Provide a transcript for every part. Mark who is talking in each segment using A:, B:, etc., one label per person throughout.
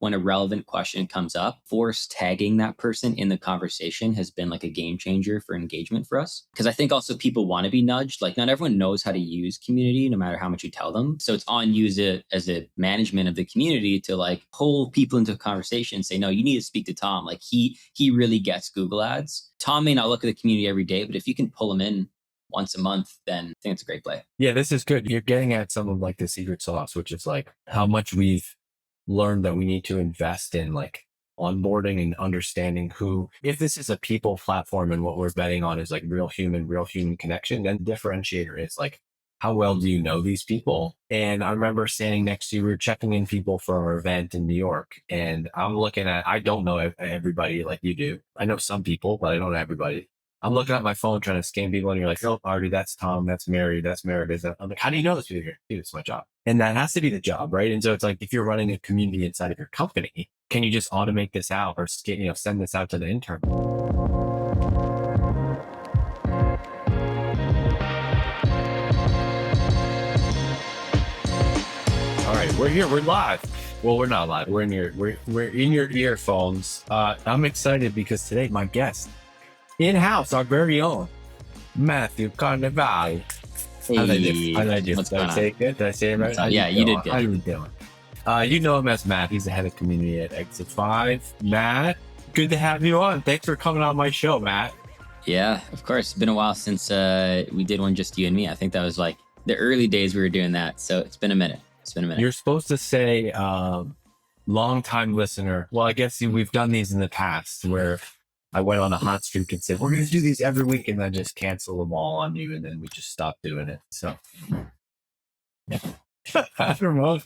A: when a relevant question comes up, force tagging that person in the conversation has been like a game changer for engagement for us. Because I think also people want to be nudged. Like not everyone knows how to use community, no matter how much you tell them. So it's on you as a management of the community to like pull people into a conversation and say, no, you need to speak to Tom. Like he really gets Google ads. Tom may not look at the community every day, but if you can pull him in once a month, then I think it's a great play.
B: Yeah, this is good. You're getting at some of like the secret sauce, which is like how much we've learned that we need to invest in like onboarding and understanding who, if this is a people platform and what we're betting on is like real human connection, then the differentiator is like, how well do you know these people? And I remember standing next to you, we were checking in people for our event in New York. And I'm looking at, I don't know everybody like you do. I know some people, but I don't know everybody. I'm looking at my phone trying to scan people and you're like, oh, Artie, that's Tom, that's Mary, that's Meredith. I'm like, how do you know this people here? Dude, it's my job. And that has to be the job, right? And so it's like, if you're running a community inside of your company, can you just automate this out or send this out to the intern? All right, we're here, we're live. Well, we're not live. We're in your earphones. I'm excited because today my guest in-house, our very own Matthew Carnevale.
A: Hey,
B: How did I do? Did I say it good? Did I say it right?
A: Yeah, you did good.
B: How you doing? You know him as Matt. He's the head of community at Exit 5. Matt, good to have you on. Thanks for coming on my show, Matt.
A: Yeah, of course. It's been a while since we did one just you and me. I think that was like the early days we were doing that. So it's been a minute.
B: You're supposed to say long-time listener. Well, I guess we've done these in the past where I went on a hot streak and said, we're going to do these every week, and then just cancel them all on you. And then we just stopped doing it. So, yeah. Founder mode.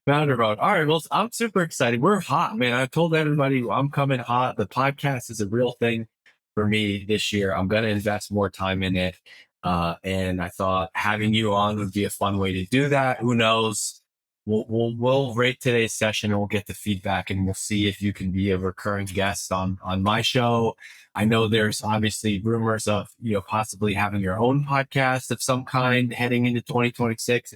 B: All right. Well, I'm super excited. We're hot, man. I told everybody I'm coming hot. The podcast is a real thing for me this year. I'm going to invest more time in it. And I thought having you on would be a fun way to do that. Who knows? We'll rate today's session and we'll get the feedback and we'll see if you can be a recurring guest on my show. I know there's obviously rumors of, possibly having your own podcast of some kind heading into 2026.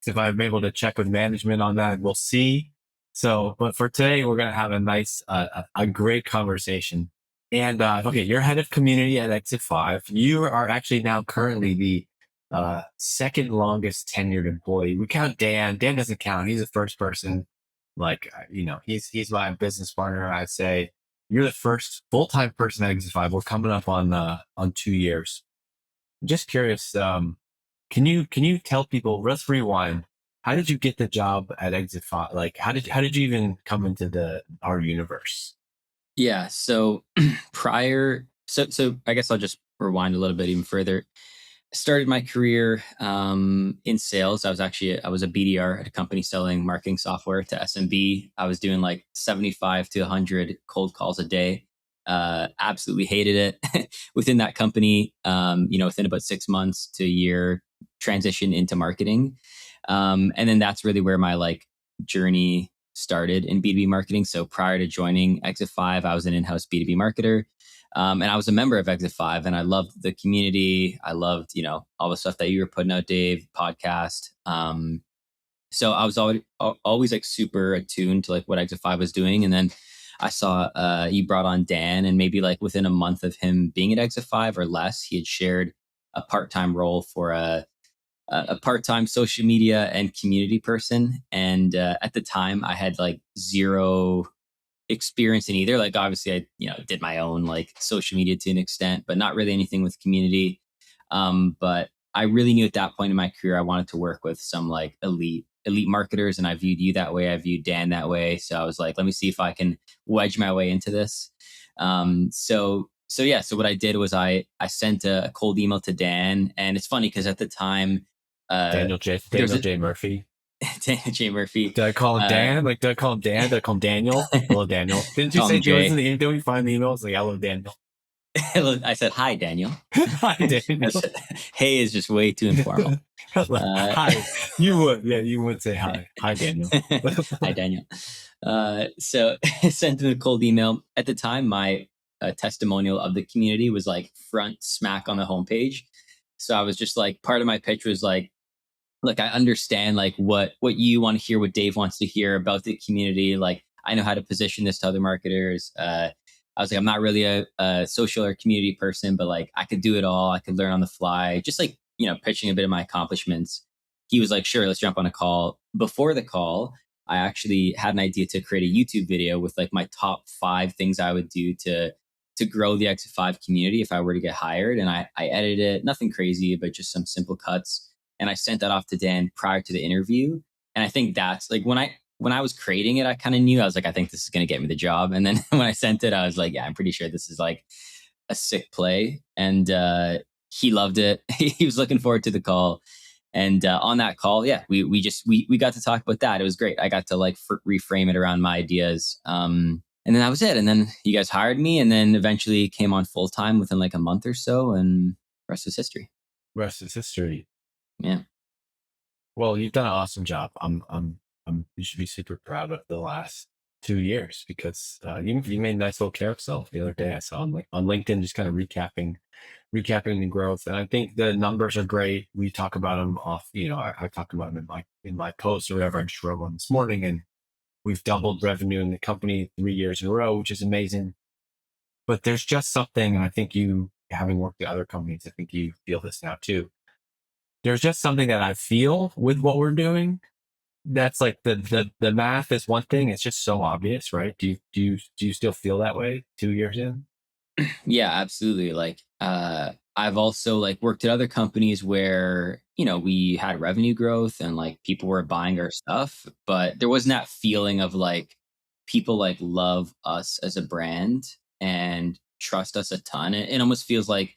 B: If I'm able to check with management on that, we'll see. So, but for today, we're going to have a nice, a great conversation. And, okay, you're head of community at Exit 5. You are actually now currently the second longest tenured employee. We count Dan. Dan doesn't count. He's the first person. Like, he's my business partner. I'd say you're the first full-time person at Exit 5. We're coming up on 2 years. I'm just curious. Can you tell people, let's rewind. How did you get the job at Exit 5? Like, how did you even come into our universe?
A: Yeah. So so I guess I'll just rewind a little bit even further. I started my career in sales. I was a BDR at a company selling marketing software to SMB. I was doing like 75 to 100 cold calls a day. Absolutely hated it. Within that company, within about 6 months to a year, transition into marketing. And then that's really where my journey started in B2B marketing. So prior to joining Exit 5, I was an in-house B2B marketer. And I was a member of Exit 5 and I loved the community. I loved, all the stuff that you were putting out, Dave, podcast. So I was always like super attuned to like what Exit 5 was doing. And then I saw you brought on Dan, and maybe like within a month of him being at Exit 5 or less, he had shared a part-time role for a part-time social media and community person. And at the time I had like zero experience in either. Like obviously I, did my own like social media to an extent, but not really anything with community. But I really knew at that point in my career, I wanted to work with some like elite marketers. And I viewed you that way. I viewed Dan that way. So I was like, let me see if I can wedge my way into this. So what I did was I sent a cold email to Dan, and it's funny because at the time,
B: Daniel J. Murphy.
A: Daniel J. Murphy.
B: Did I call him Dan? Did I call him Dan? Did I call him Daniel? Hello, Daniel. Didn't you say Did we find the emails? Like, hello, Daniel.
A: I said, hi, Daniel.
B: Hi, Daniel.
A: Hey is just way too informal.
B: Hi. You would say hi. Hi, Daniel.
A: Hi, Daniel. So I sent him a cold email. At the time, my testimonial of the community was like front smack on the homepage. So I was just like, part of my pitch was like, look, I understand like what you want to hear, what Dave wants to hear about the community. Like I know how to position this to other marketers. I was like, I'm not really a social or community person, but like I could do it all. I could learn on the fly, just like, pitching a bit of my accomplishments. He was like, sure, let's jump on a call. Before the call, I actually had an idea to create a YouTube video with like my top 5 things I would do to grow the Exit 5 community if I were to get hired. And I edited it, nothing crazy, but just some simple cuts. And I sent that off to Dan prior to the interview. And I think that's like when I was creating it, I kind of knew, I was like, I think this is going to get me the job. And then when I sent it, I was like, yeah, I'm pretty sure this is like a sick play. And he loved it. He was looking forward to the call. And on that call, yeah, we got to talk about that. It was great. I got to like reframe it around my ideas. And then that was it. And then you guys hired me, and then eventually came on full time within like a month or so, and the rest is history.
B: Rest is history.
A: Yeah.
B: Well, you've done an awesome job. You should be super proud of the last 2 years because you made a nice little carousel the other day. I saw on LinkedIn, just kind of recapping the growth. And I think the numbers are great. We talk about them off, I talked about them in my post or whatever. I just wrote one this morning, and we've doubled revenue in the company 3 years in a row, which is amazing. But there's just something, and I think you, having worked at other companies, I think you feel this now too. There's just something that I feel with what we're doing. That's like the math is one thing. It's just so obvious, right? Do you still feel that way 2 years in?
A: Yeah, absolutely. Like I've also like worked at other companies where, we had revenue growth and like people were buying our stuff, but there wasn't that feeling of like people like love us as a brand and trust us a ton. It almost feels like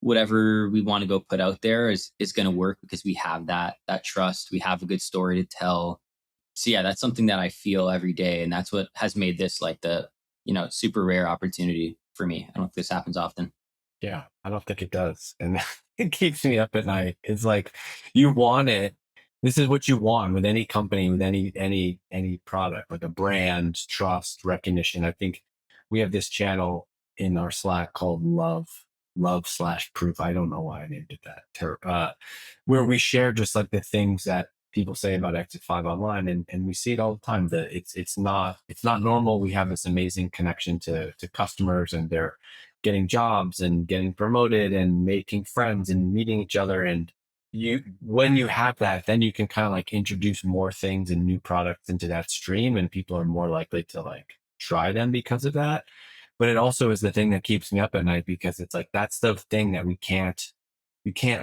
A: whatever we want to go put out there is going to work because we have that trust. We have a good story to tell. So yeah, that's something that I feel every day, and that's what has made this like the super rare opportunity for me. I don't know if this happens often.
B: Yeah, I don't think it does. And it keeps me up at night. It's like you want it. This is what you want with any company, with any product, like a brand, trust, recognition. I think we have this channel in our Slack called Love/Proof. I don't know why I named it that. Where we share just like the things that people say about Exit 5 online, and we see it all the time. That it's not normal. We have this amazing connection to customers, and they're getting jobs and getting promoted and making friends and meeting each other. And when you have that, then you can kind of like introduce more things and new products into that stream, and people are more likely to like try them because of that. But it also is the thing that keeps me up at night, because it's like that's the thing that we can't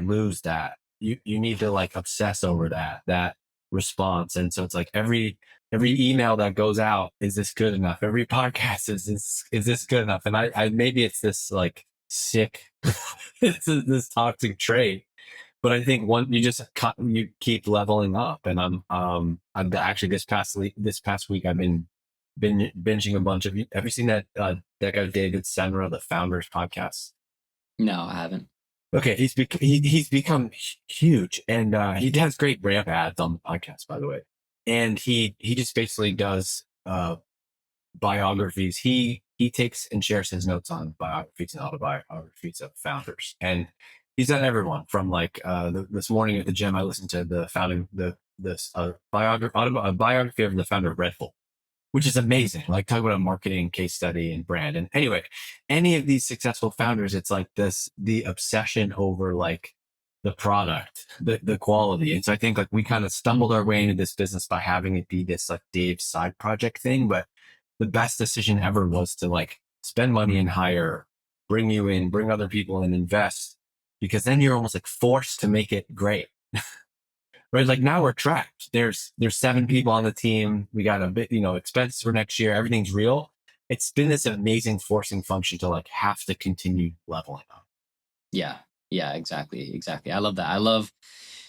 B: lose. That you need to like obsess over that response. And so it's like every email that goes out, is this good enough? Every podcast, is this good enough? And I maybe it's this like sick, it's this toxic trait. But I think you keep leveling up. And I'm actually this past week I've been binging a bunch of. Have you seen that guy David Senra, the Founders podcast?
A: No, I haven't.
B: Okay, he's become huge, and he does great ramp ads on the podcast, by the way. And he just basically does biographies. He takes and shares his notes on biographies and autobiographies of founders, and he's done everyone from like this morning at the gym. I listened to the founding this biography of the founder of Red Bull, which is amazing. Like talk about a marketing case study and brand. And anyway, any of these successful founders, it's like the obsession over like the product, the quality. And so I think like we kind of stumbled our way into this business by having it be this like Dave's side project thing. But the best decision ever was to like spend money and hire, bring you in, bring other people and invest, because then you're almost like forced to make it great. Right, like now we're trapped. There's 7 people on the team. We got a bit, expenses for next year. Everything's real. It's been this amazing forcing function to like have to continue leveling up.
A: Yeah. Yeah, exactly. I love that. I love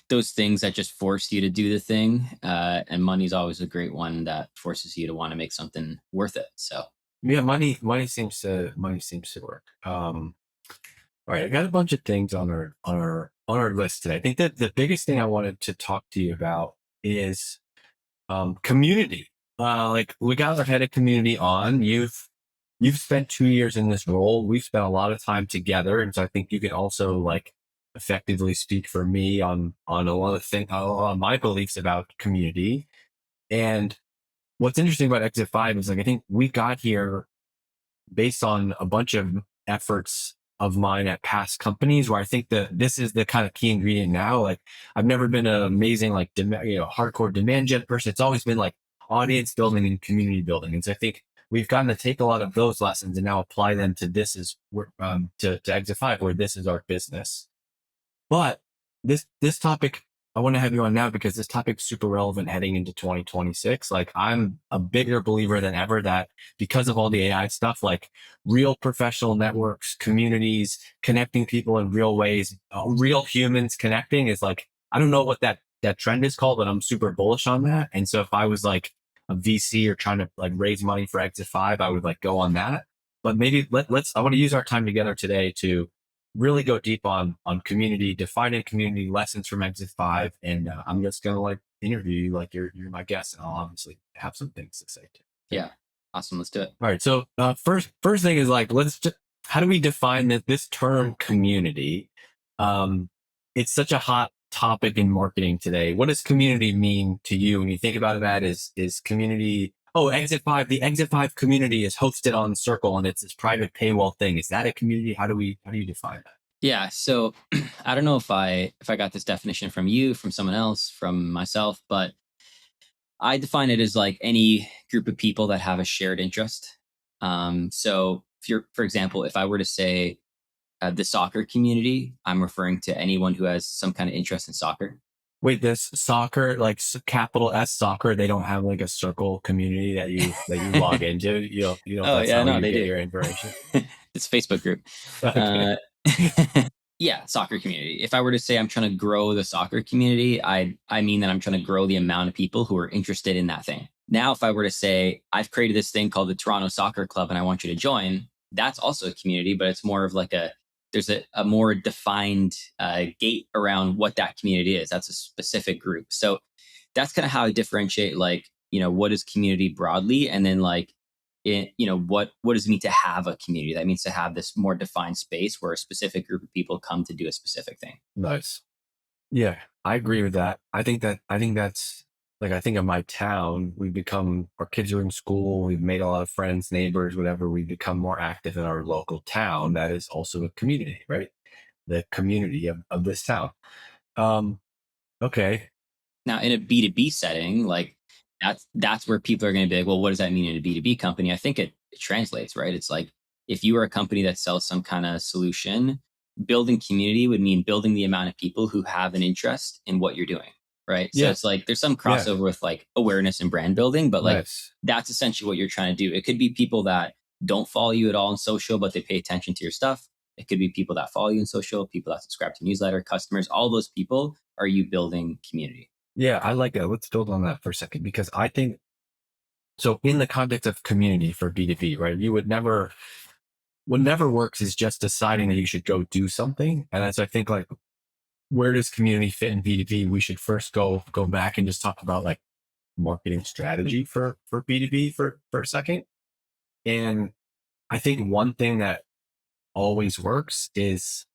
A: those things that just force you to do the thing. And money's always a great one that forces you to want to make something worth it. So
B: Yeah, money seems to work. All right, I got a bunch of things on our list today. I think that the biggest thing I wanted to talk to you about is community. Like we got our head of community on. You've spent 2 years in this role. We've spent a lot of time together, and so I think you can also like effectively speak for me on a lot of things, a lot of my beliefs about community. And what's interesting about Exit Five is like I think we got here based on a bunch of efforts of mine at past companies where I think that this is the kind of key ingredient now. Like I've never been an amazing like hardcore demand gen person. It's always been like audience building and community building. And so I think we've gotten to take a lot of those lessons and now apply them to this is to Exit Five, where this is our business. But this topic, I want to have you on now because this topic's super relevant heading into 2026. Like I'm a bigger believer than ever that because of all the AI stuff, like real professional networks, communities, connecting people in real ways, real humans connecting is like, I don't know what that trend is called, but I'm super bullish on that. And so if I was like a VC or trying to like raise money for Exit Five, I would like go on that. But maybe I want to use our time together today to really go deep on community, defining community lessons from Exit Five, and I'm just gonna like interview you like you're my guest, and I'll obviously have some things to say too. Okay?
A: Yeah. Awesome. Let's do it.
B: All right. So first thing is like how do we define this term community? Um, it's such a hot topic in marketing today. What does community mean to you when you think about that? Is community? Oh, Exit Five. The Exit Five community is hosted on Circle, and it's this private paywall thing. Is that a community? How do you define that?
A: Yeah. So I don't know if I got this definition from you, from someone else, from myself, but I define it as like any group of people that have a shared interest. So if you're, for example, if I were to say the soccer community, I'm referring to anyone who has some kind of interest in soccer.
B: Wait, this soccer, like capital S soccer, they don't have like a Circle community that you log into. You know,
A: Oh
B: that's
A: yeah,
B: how
A: no,
B: you
A: they
B: get
A: do.
B: your information.
A: It's a Facebook group.
B: Okay.
A: Uh, yeah, soccer community. If I were to say I'm trying to grow the soccer community, I mean that I'm trying to grow the amount of people who are interested in that thing. Now, if I were to say I've created this thing called the Toronto Soccer Club and I want you to join, that's also a community, but it's more of like there's a more defined gate around what that community is. That's a specific group. So that's kind of how I differentiate like, what is community broadly, and then like what does it mean to have a community? That means to have this more defined space where a specific group of people come to do a specific thing.
B: Nice. Yeah, I agree with that. I think that's like I think of my town. We become our kids are in school. We've made a lot of friends, neighbors, whatever. We become more active in our local town. That is also a community, right? The community of this town. Um, okay.
A: Now, in a B2B setting, like that's where people are going to be like, well, what does that mean in a B2B company? I think it translates, right? It's like if you are a company that sells some kind of solution, building community would mean building the amount of people who have an interest in what you're doing, right? So
B: Yeah.
A: it's like there's some
B: Yeah.
A: crossover with like awareness and brand building, but like
B: Nice.
A: that's essentially what you're trying to do. It could be people that don't follow you at all on social, but they pay attention to your stuff. It could be people that follow you in social, people that subscribe to newsletter, customers, all those people are you building community.
B: Yeah, I like that. Let's build on that for a second because I think so. In the context of community for B2B, right? You would never, what never works is just deciding that you should go do something. And as I think like, where does community fit in B2B? We should first go back and just talk about like marketing strategy for B2B for a second. And I think one thing that always works is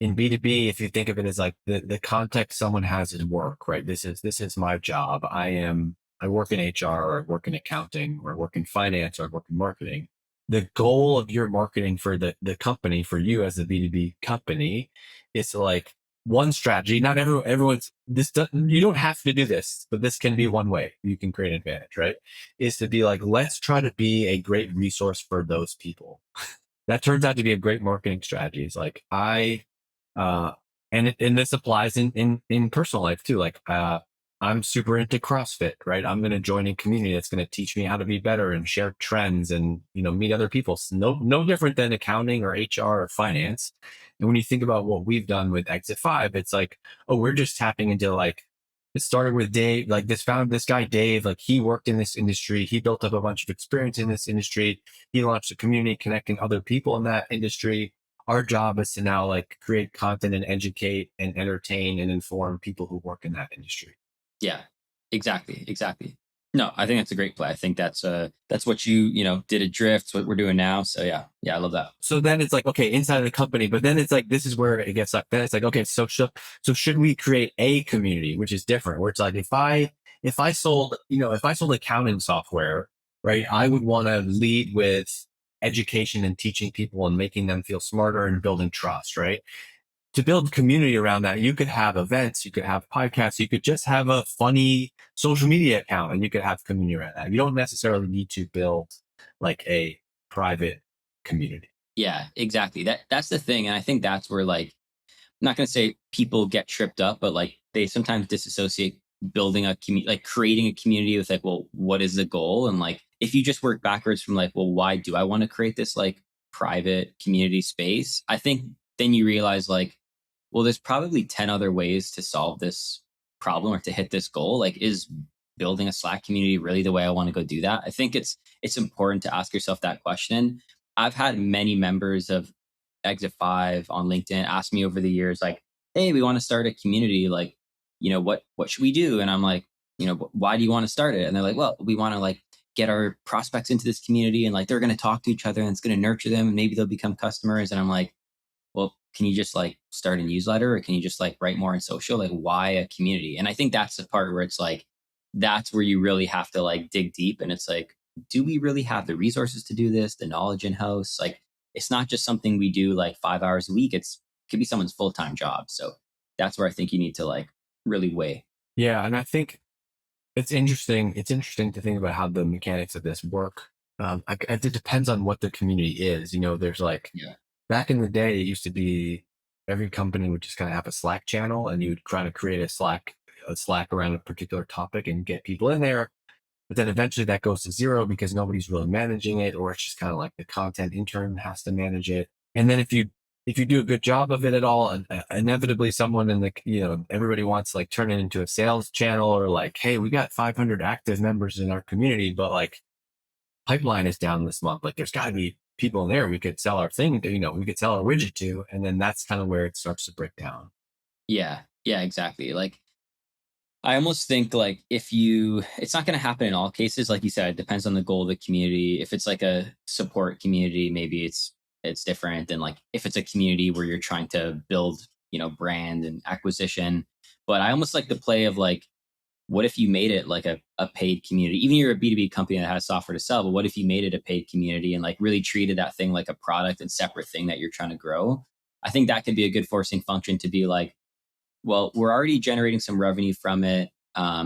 B: in B2B, if you think of it as like the context someone has is work, right? This is my job. I work in HR or I work in accounting or I work in finance or I work in marketing. The goal of your marketing for the company, for you as a B2B company, is to like one strategy. Not everyone's this doesn't, you don't have to do this, but this can be one way you can create an advantage, right? Is to be like, let's try to be a great resource for those people. That turns out to be a great marketing strategy. It's like uh, and this applies in personal life too. Like, I'm super into CrossFit, right? I'm going to join a community that's going to teach me how to be better and share trends and, meet other people. So no different than accounting or HR or finance. And when you think about what we've done with Exit Five, it's like, oh, we're just tapping into like, it started with Dave, like this guy, Dave, like he worked in this industry. He built up a bunch of experience in this industry. He launched a community connecting other people in that industry. Our job is to now like create content and educate and entertain and inform people who work in that industry.
A: Yeah, exactly. Exactly. No, I think that's a great play. I think that's what you know did at Drift. It's what we're doing now. So yeah, yeah, I love that.
B: So then it's like, okay, inside of the company, but then it's like, this is where it gets like, then it's like, okay, so should we create a community, which is different, where it's like, if I sold, if I sold accounting software, right, I would want to lead with education and teaching people and making them feel smarter and building trust, right? To build community around that, you could have events, you could have podcasts, you could just have a funny social media account and you could have community around that. You don't necessarily need to build like a private community.
A: Yeah, exactly. That's the thing, and I think that's where like I'm not going to say people get tripped up, but like they sometimes disassociate building a community, like creating a community with like, well, what is the goal? And like, if you just work backwards from like, well, why do I want to create this like private community space? I think then you realize like, well, there's probably 10 other ways to solve this problem or to hit this goal. Like, is building a Slack community really the way I want to go do that? I think it's important to ask yourself that question. I've had many members of Exit 5 on LinkedIn ask me over the years, like, hey, we want to start a community. Like, what should we do? And I'm like, why do you want to start it? And they're like, well, we want to like get our prospects into this community and like they're going to talk to each other and it's going to nurture them and maybe they'll become customers. And I'm like, well, can you just like start a newsletter or can you just like write more on social? Like, why a community? And I think that's the part where it's like, that's where you really have to like dig deep. And it's like, do we really have the resources to do this? The knowledge in house? Like, it's not just something we do like 5 hours a week. It could be someone's full time job. So that's where I think you need to like really weigh.
B: Yeah. And I think it's interesting. It's interesting to think about how the mechanics of this work. It depends on what the community is. There's like,
A: Yeah.
B: back in the day, it used to be every company would just kind of have a Slack channel and you would try to create a Slack around a particular topic and get people in there. But then eventually that goes to zero because nobody's really managing it, or it's just kind of like the content intern has to manage it. And then if you do a good job of it at all, inevitably someone in the, everybody wants to like turn it into a sales channel or like, hey, we got 500 active members in our community, but like pipeline is down this month. Like there's got to be people in there we could sell our thing to, we could sell our widget to. And then that's kind of where it starts to break down.
A: Yeah. Yeah, exactly. Like, I almost think like it's not going to happen in all cases. Like you said, it depends on the goal of the community. If it's like a support community, maybe it's different than like if it's a community where you're trying to build, brand and acquisition. But I almost like the play of like, what if you made it like a paid community? Even you're a B2B company that has software to sell, but what if you made it a paid community and like really treated that thing like a product and separate thing that you're trying to grow? I think that could be a good forcing function to be like, well, we're already generating some revenue from it.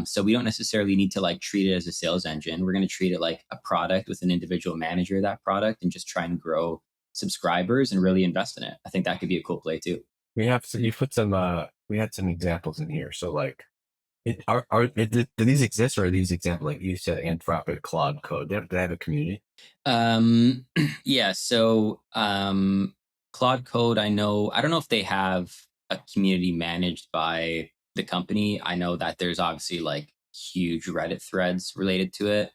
A: So we don't necessarily need to like treat it as a sales engine. We're going to treat it like a product with an individual manager of that product and just try and grow subscribers and really invest in it. I think that could be a cool play too.
B: You put some, we had some examples in here. So like, do these exist or are these examples like you said, Anthropic, Claude Code? Do they have a community?
A: Yeah. So Claude Code, I don't know if they have a community managed by the company. I know that there's obviously like huge Reddit threads related to it.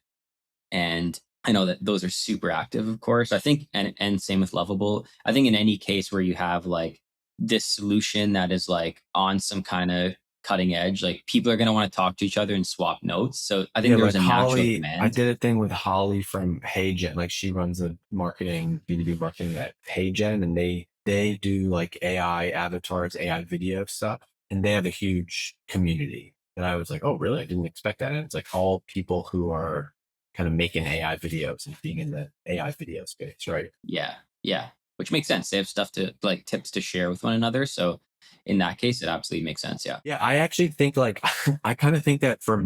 A: And I know that those are super active, of course. I think, and same with Lovable. I think in any case where you have like this solution that is like on some kind of cutting edge, like people are going to want to talk to each other and swap notes. So I think
B: Yeah,
A: there's
B: like
A: a natural
B: Holly, I
A: demand.
B: did a thing with Holly from HeyGen. Like she runs a marketing, B2B marketing at HeyGen, and they do like AI avatars, AI video stuff, and they have a huge community. And I was like, oh, really? I didn't expect that. And it's like all people who are kind of making AI videos and being in the AI video space, right?
A: Yeah, yeah, which makes sense. They have stuff to like tips to share with one another. So in that case, it absolutely makes sense. Yeah,
B: Yeah, I actually think like I kind of think that for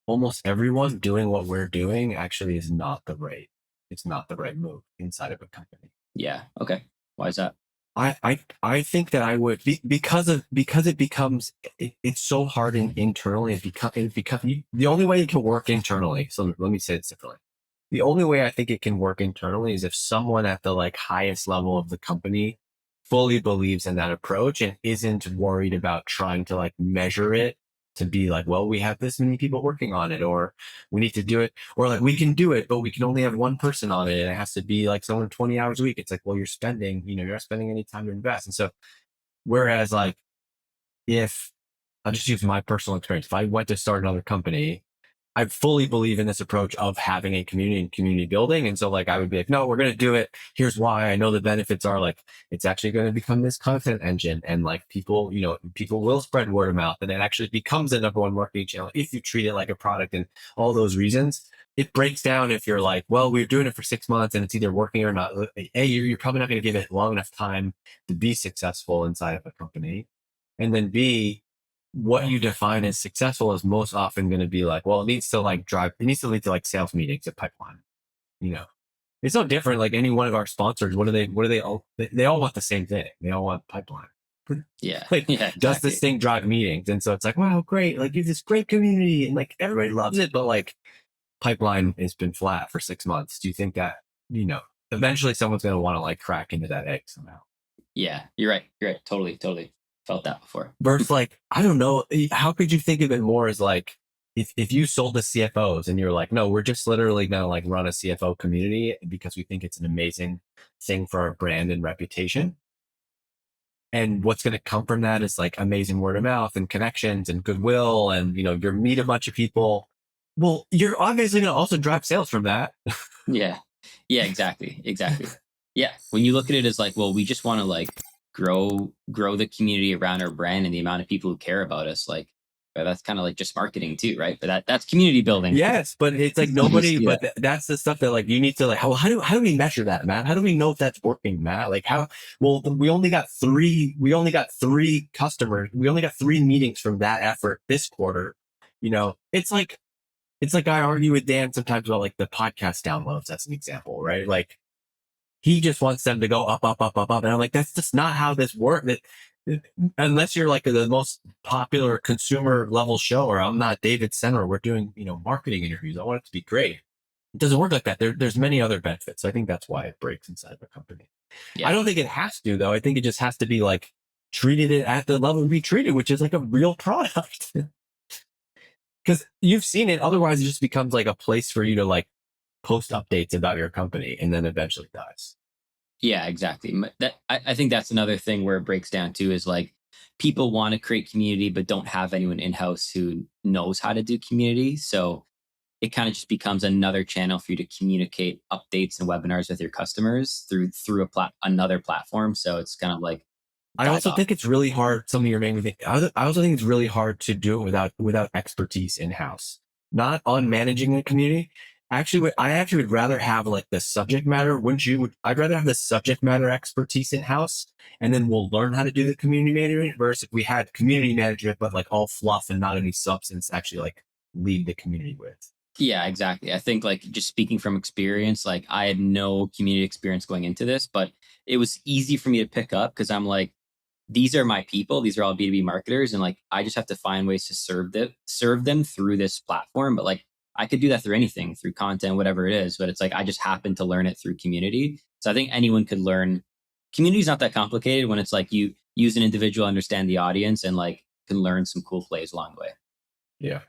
B: almost everyone doing what we're doing actually is not it's not the right move inside of a company.
A: yeah. Okay, why is that?
B: I think that I would because it becomes it's so hard internally. The only way it can work internally. So let me say it differently. The only way I think it can work internally is if someone at the like highest level of the company fully believes in that approach and isn't worried about trying to like measure it to be like, well, we have this many people working on it, or we need to do it, or like we can do it, but we can only have one person on it. And it has to be like someone 20 hours a week. It's like, well, you're not spending any time to invest. And so, whereas like, if I'll just use my personal experience, if I went to start another company I fully believe in this approach of having a community and community building. And so like, I would be like, no, we're going to do it. Here's why. I know the benefits are like, it's actually going to become this content engine, and like people, people will spread word of mouth, and it actually becomes the number one marketing channel if you treat it like a product, and all those reasons. It breaks down if you're like, well, we're doing it for 6 months and it's either working or not. A, you're probably not going to give it long enough time to be successful inside of a company. And then B, what you define as successful is most often going to be like, well, it needs to like drive, it needs to lead to like sales meetings, a pipeline. You know, it's no different. Like any one of our sponsors, what do they all, they all want the same thing. They all want pipeline.
A: Yeah.
B: Like,
A: Yeah,
B: does
A: exactly.
B: this thing drive meetings? And so it's like, wow, great. Like, you have this great community and like everybody loves it, but like pipeline has been flat for 6 months. Do you think that, you know, eventually someone's going to want to like crack into that egg somehow?
A: Yeah, you're right. You're right. Totally, totally felt that before.
B: Versus like, I don't know, how could you think of it more as like, if you sold to CFOs and you're like, no, we're just literally going to like run a CFO community because we think it's an amazing thing for our brand and reputation. And what's going to come from that is like amazing word of mouth and connections and goodwill. And, you meet a bunch of people. Well, you're obviously going to also drive sales from that.
A: Yeah. Yeah, exactly. Exactly. Yeah. When you look at it as like, well, we just want to like grow the community around our brand and the amount of people who care about us, like that's kind of like just marketing too, right? But that's community building.
B: Yes, but it's like
A: You
B: nobody,
A: see that.
B: but that's the stuff that like you need to like, how do we measure that, Matt? How do we know if that's working, Matt? Like well, we only got three customers. We only got three meetings from that effort this quarter. It's like I argue with Dan sometimes about like the podcast downloads as an example, right? Like he just wants them to go up, up, up, up, up. And I'm like, that's just not how this works. Unless you're like the most popular consumer level show, or I'm not David Center, we're doing, marketing interviews. I want it to be great. It doesn't work like that. There's many other benefits. I think that's why it breaks inside of a company. I
A: Yeah.
B: don't think it has to, though. I think it just has to be like treated it at the level we treat it, which is like a real product. Because you've seen it. Otherwise, it just becomes like a place for you to like post updates about your company, and then eventually dies.
A: Yeah, exactly. I think that's another thing where it breaks down too is like people want to create community but don't have anyone in house who knows how to do community. So it kind of just becomes another channel for you to communicate updates and webinars with your customers through another platform. So it's kind of like
B: I
A: dies
B: also
A: off.
B: think it's really hard. Some of your main thing. I also think it's really hard to do it without expertise in house. Not on managing a community. I actually would rather have like the subject matter. Wouldn't you? I'd rather have the subject matter expertise in house, and then we'll learn how to do the community management. Versus if we had community management, but like all fluff and not any substance, to actually like lead the community with.
A: Yeah, exactly. I think like just speaking from experience, like I had no community experience going into this, but it was easy for me to pick up because I'm like, these are my people. These are all B2B marketers. And like, I just have to find ways to serve them through this platform. But like, I could do that through anything, through content, whatever it is. But it's like, I just happen to learn it through community. So I think anyone could learn. Community is not that complicated when it's like you use an individual, understand the audience, and like can learn some cool plays along the way.
B: Yeah.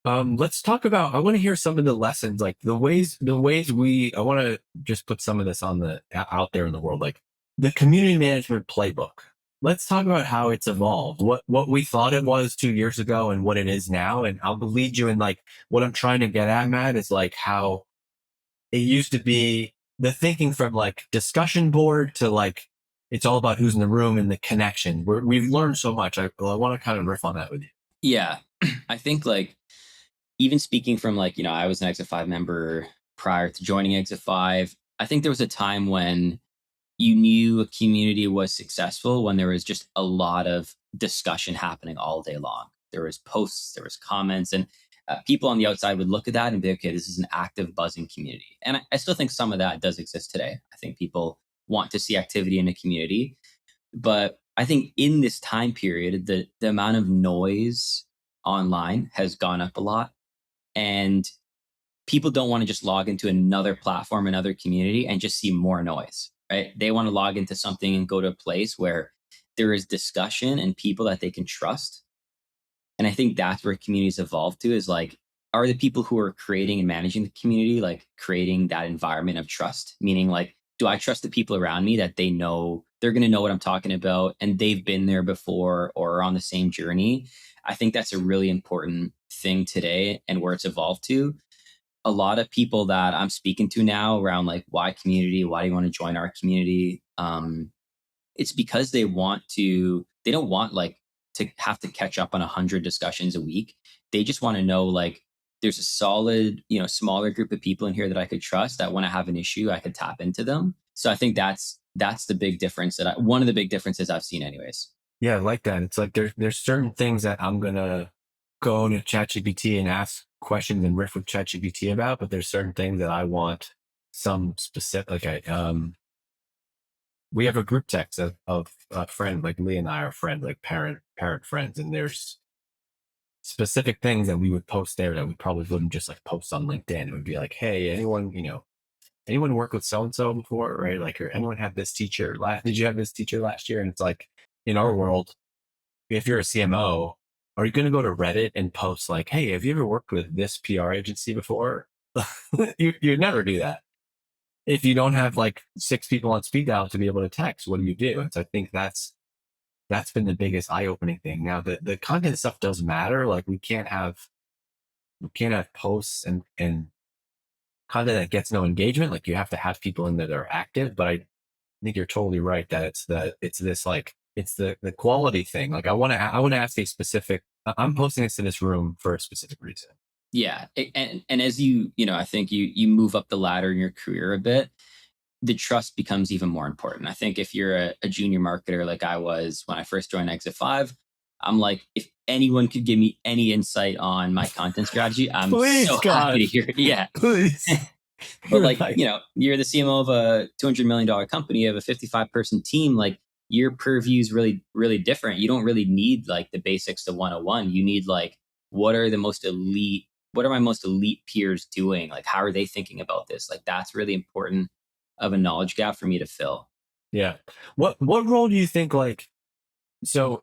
B: Let's talk about, I want to hear some of the lessons, like I want to just put some of this out there in the world, like the community management playbook. Let's talk about how it's evolved, what we thought it was 2 years ago and what it is now. And I'll lead you in like, what I'm trying to get at, Matt, is like how it used to be the thinking from like discussion board to like, it's all about who's in the room and the connection. We've learned so much. I want to kind of riff on that with you.
A: Yeah. I think like even speaking from like, I was an Exit 5 member prior to joining Exit 5. I think there was a time when you knew a community was successful when there was just a lot of discussion happening all day long. There was posts, there was comments, and people on the outside would look at that and be, okay, this is an active, buzzing community. And I still think some of that does exist today. I think people want to see activity in a community. But I think in this time period, the amount of noise online has gone up a lot. And people don't want to just log into another platform, another community, and just see more noise, right? They want to log into something and go to a place where there is discussion and people that they can trust. And I think that's where communities evolve to is like, are the people who are creating and managing the community, like creating that environment of trust? Meaning like, do I trust the people around me that they know they're going to know what I'm talking about and they've been there before or are on the same journey? I think that's a really important thing today and where it's evolved to, a lot of people that I'm speaking to now around like why community, why do you want to join our community? It's because they don't want like to have to catch up on 100 discussions a week. They just want to know like there's a solid, smaller group of people in here that I could trust that when I have an issue, I could tap into them. So I think that's the big difference one of the big differences I've seen anyways.
B: Yeah, I like that. It's like there's certain things that I'm gonna go to ChatGPT and ask questions and riff with ChatGPT about, but there's certain things that I want some specific. Okay, we have a group text of a friend, like Lee and I are friends, like parent friends, and there's specific things that we would post there that we probably wouldn't just like post on LinkedIn. It would be like, hey, anyone work with so and so before, right? Like, or anyone have this teacher last? Did you have this teacher last year? And it's like in our world, if you're a CMO, are you going to go to Reddit and post like, hey, have you ever worked with this PR agency before? You never do that. If you don't have like 6 people on speed dial to be able to text, what do you do? And so I think that's been the biggest eye-opening thing. Now the content stuff does matter. Like we can't have posts and content that gets no engagement. Like you have to have people in there that are active. But I think you're totally right that it's the quality thing. Like I want to ask a specific. I'm posting this in this room for a specific reason.
A: Yeah. And as I think you move up the ladder in your career a bit, the trust becomes even more important. I think if you're a junior marketer like I was when I first joined Exit 5, I'm like, if anyone could give me any insight on my content strategy, I'm
B: Please,
A: so
B: God.
A: happy to hear it. Yeah.
B: Please.
A: But like,
B: Right.
A: you're the CMO of a $200 million company, you have a 55-person team, like your purview is really, really different. You don't really need like the basics to 101. You need like, what are my most elite peers doing? Like, how are they thinking about this? Like, that's really important of a knowledge gap for me to fill.
B: Yeah. What role do you think like so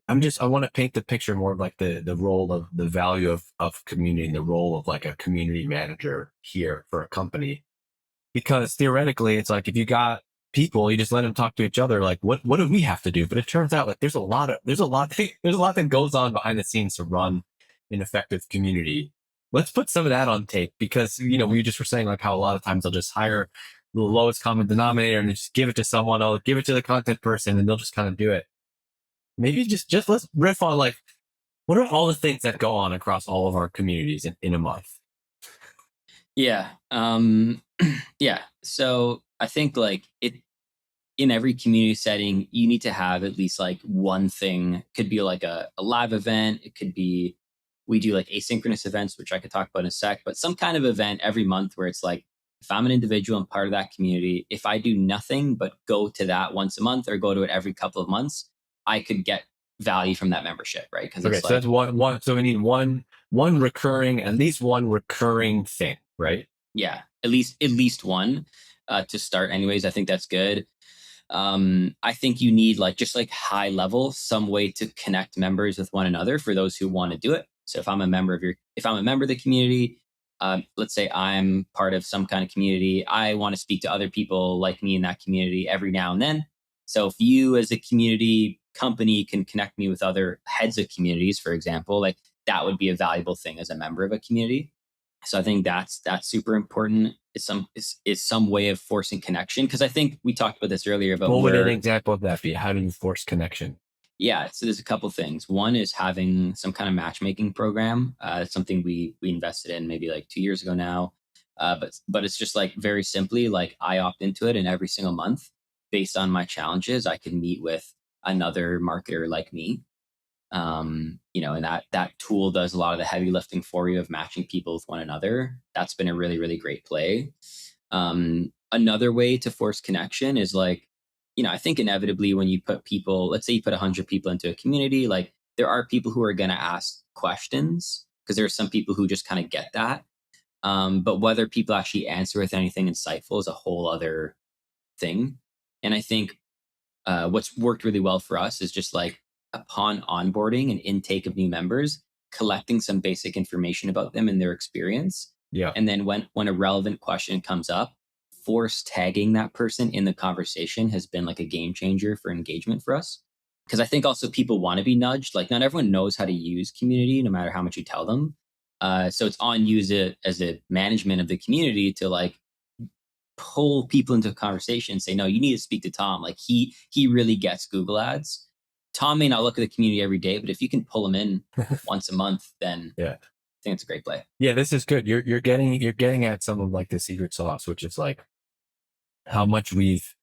B: I want to paint the picture more of like the role of the value of community and the role of like a community manager here for a company. Because theoretically it's like if you got people, you just let them talk to each other, like what do we have to do? But it turns out like there's a lot that goes on behind the scenes to run an effective community. Let's put some of that on tape because we just were saying like how a lot of times they'll just hire the lowest common denominator and just give it to someone, I'll give it to the content person and they'll just kind of do it. Maybe just let's riff on like what are all the things that go on across all of our communities in a month?
A: Yeah. Yeah. So I think like in every community setting, you need to have at least like one thing. It could be like a live event. It could be, we do like asynchronous events, which I could talk about in a sec, but some kind of event every month where it's like, if I'm an individual and part of that community, if I do nothing but go to that once a month or go to it every couple of months, I could get value from that membership, right? Because
B: Okay,
A: it's
B: so
A: like,
B: that's one. So we need one recurring, at least one recurring thing, right?
A: yeah, at least one to start. Anyways, I think that's good. I think you need like just like high level some way to connect members with one another for those who want to do it. So if I'm a member of the community, let's say I'm part of some kind of community, I want to speak to other people like me in that community every now and then. So if you as a community company can connect me with other heads of communities, for example, like that would be a valuable thing as a member of a community. So I think that's super important. Is some way of forcing connection because I think we talked about this earlier about
B: What would an
A: where,
B: example of that be? How do you force connection?
A: yeah. So there's a couple things. One is having some kind of matchmaking program. It's something we invested in maybe like 2 years ago now. But it's just like very simply like I opt into it, and every single month, based on my challenges, I can meet with another marketer like me. And that tool does a lot of the heavy lifting for you of matching people with one another. That's been a really, really great play. Another way to force connection is like, I think inevitably when you put people, let's say you put 100 people into a community, like there are people who are going to ask questions because there are some people who just kind of get that. But whether people actually answer with anything insightful is a whole other thing. And I think what's worked really well for us is just like upon onboarding and intake of new members, collecting some basic information about them and their experience.
B: Yeah.
A: And then when a relevant question comes up, force tagging that person in the conversation has been like a game changer for engagement for us. because I think also people want to be nudged. Like not everyone knows how to use community, no matter how much you tell them. So it's on you as a management of the community to like pull people into a conversation and say, no, you need to speak to Tom. Like he really gets Google Ads. Tom may not look at the community every day, but if you can pull him in once a month, then
B: Yeah.
A: I think it's a great play.
B: Yeah, this is good. You're getting at some of like the secret sauce, which is like how much we've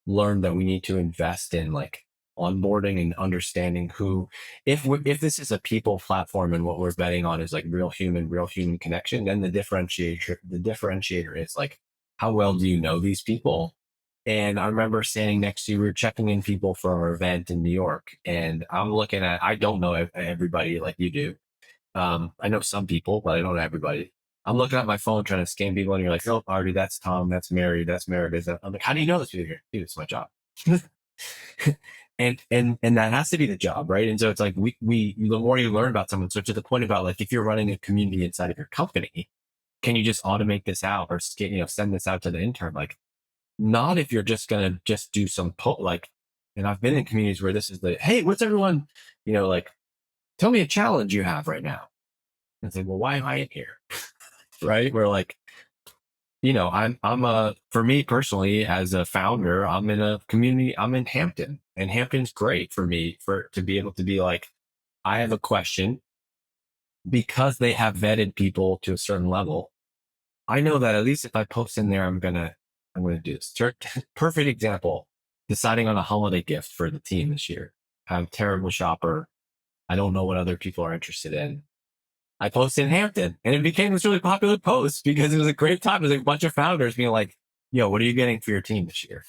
B: learned that we need to invest in like onboarding and understanding who, if this is a people platform and what we're betting on is like real human connection, then the differentiator is like, how well do you know these people? And I remember standing next to you, we were checking in people for our event in New York, and I'm looking at, I don't know everybody like you do. I know some people, but I don't know everybody. I'm looking at my phone trying to scan people, and you're like, "Oh, Artie, that's Tom, that's Mary, that's Meredith." I'm like, "How do you know this people here?" Dude, it's my job. And that has to be the job, right? And so it's like we the more you learn about someone, so to the point about like if you're running a community inside of your company, can you just automate this out or send this out to the intern? Like, not if you're just gonna just do some like. And I've been in communities where this is the, hey, what's everyone, like, tell me a challenge you have right now. And say, well, why am I in here? Right? We're like, for me personally, as a founder, I'm in a community, I'm in Hampton, and Hampton's great for me to be able to be like, I have a question, because they have vetted people to a certain level. I know that at least if I post in there, I'm going to do this. Perfect example, deciding on a holiday gift for the team this year. I'm a terrible shopper. I don't know what other people are interested in. I posted in Hampton, and it became this really popular post because it was a great time. It was like a bunch of founders being like, yo, what are you getting for your team this year?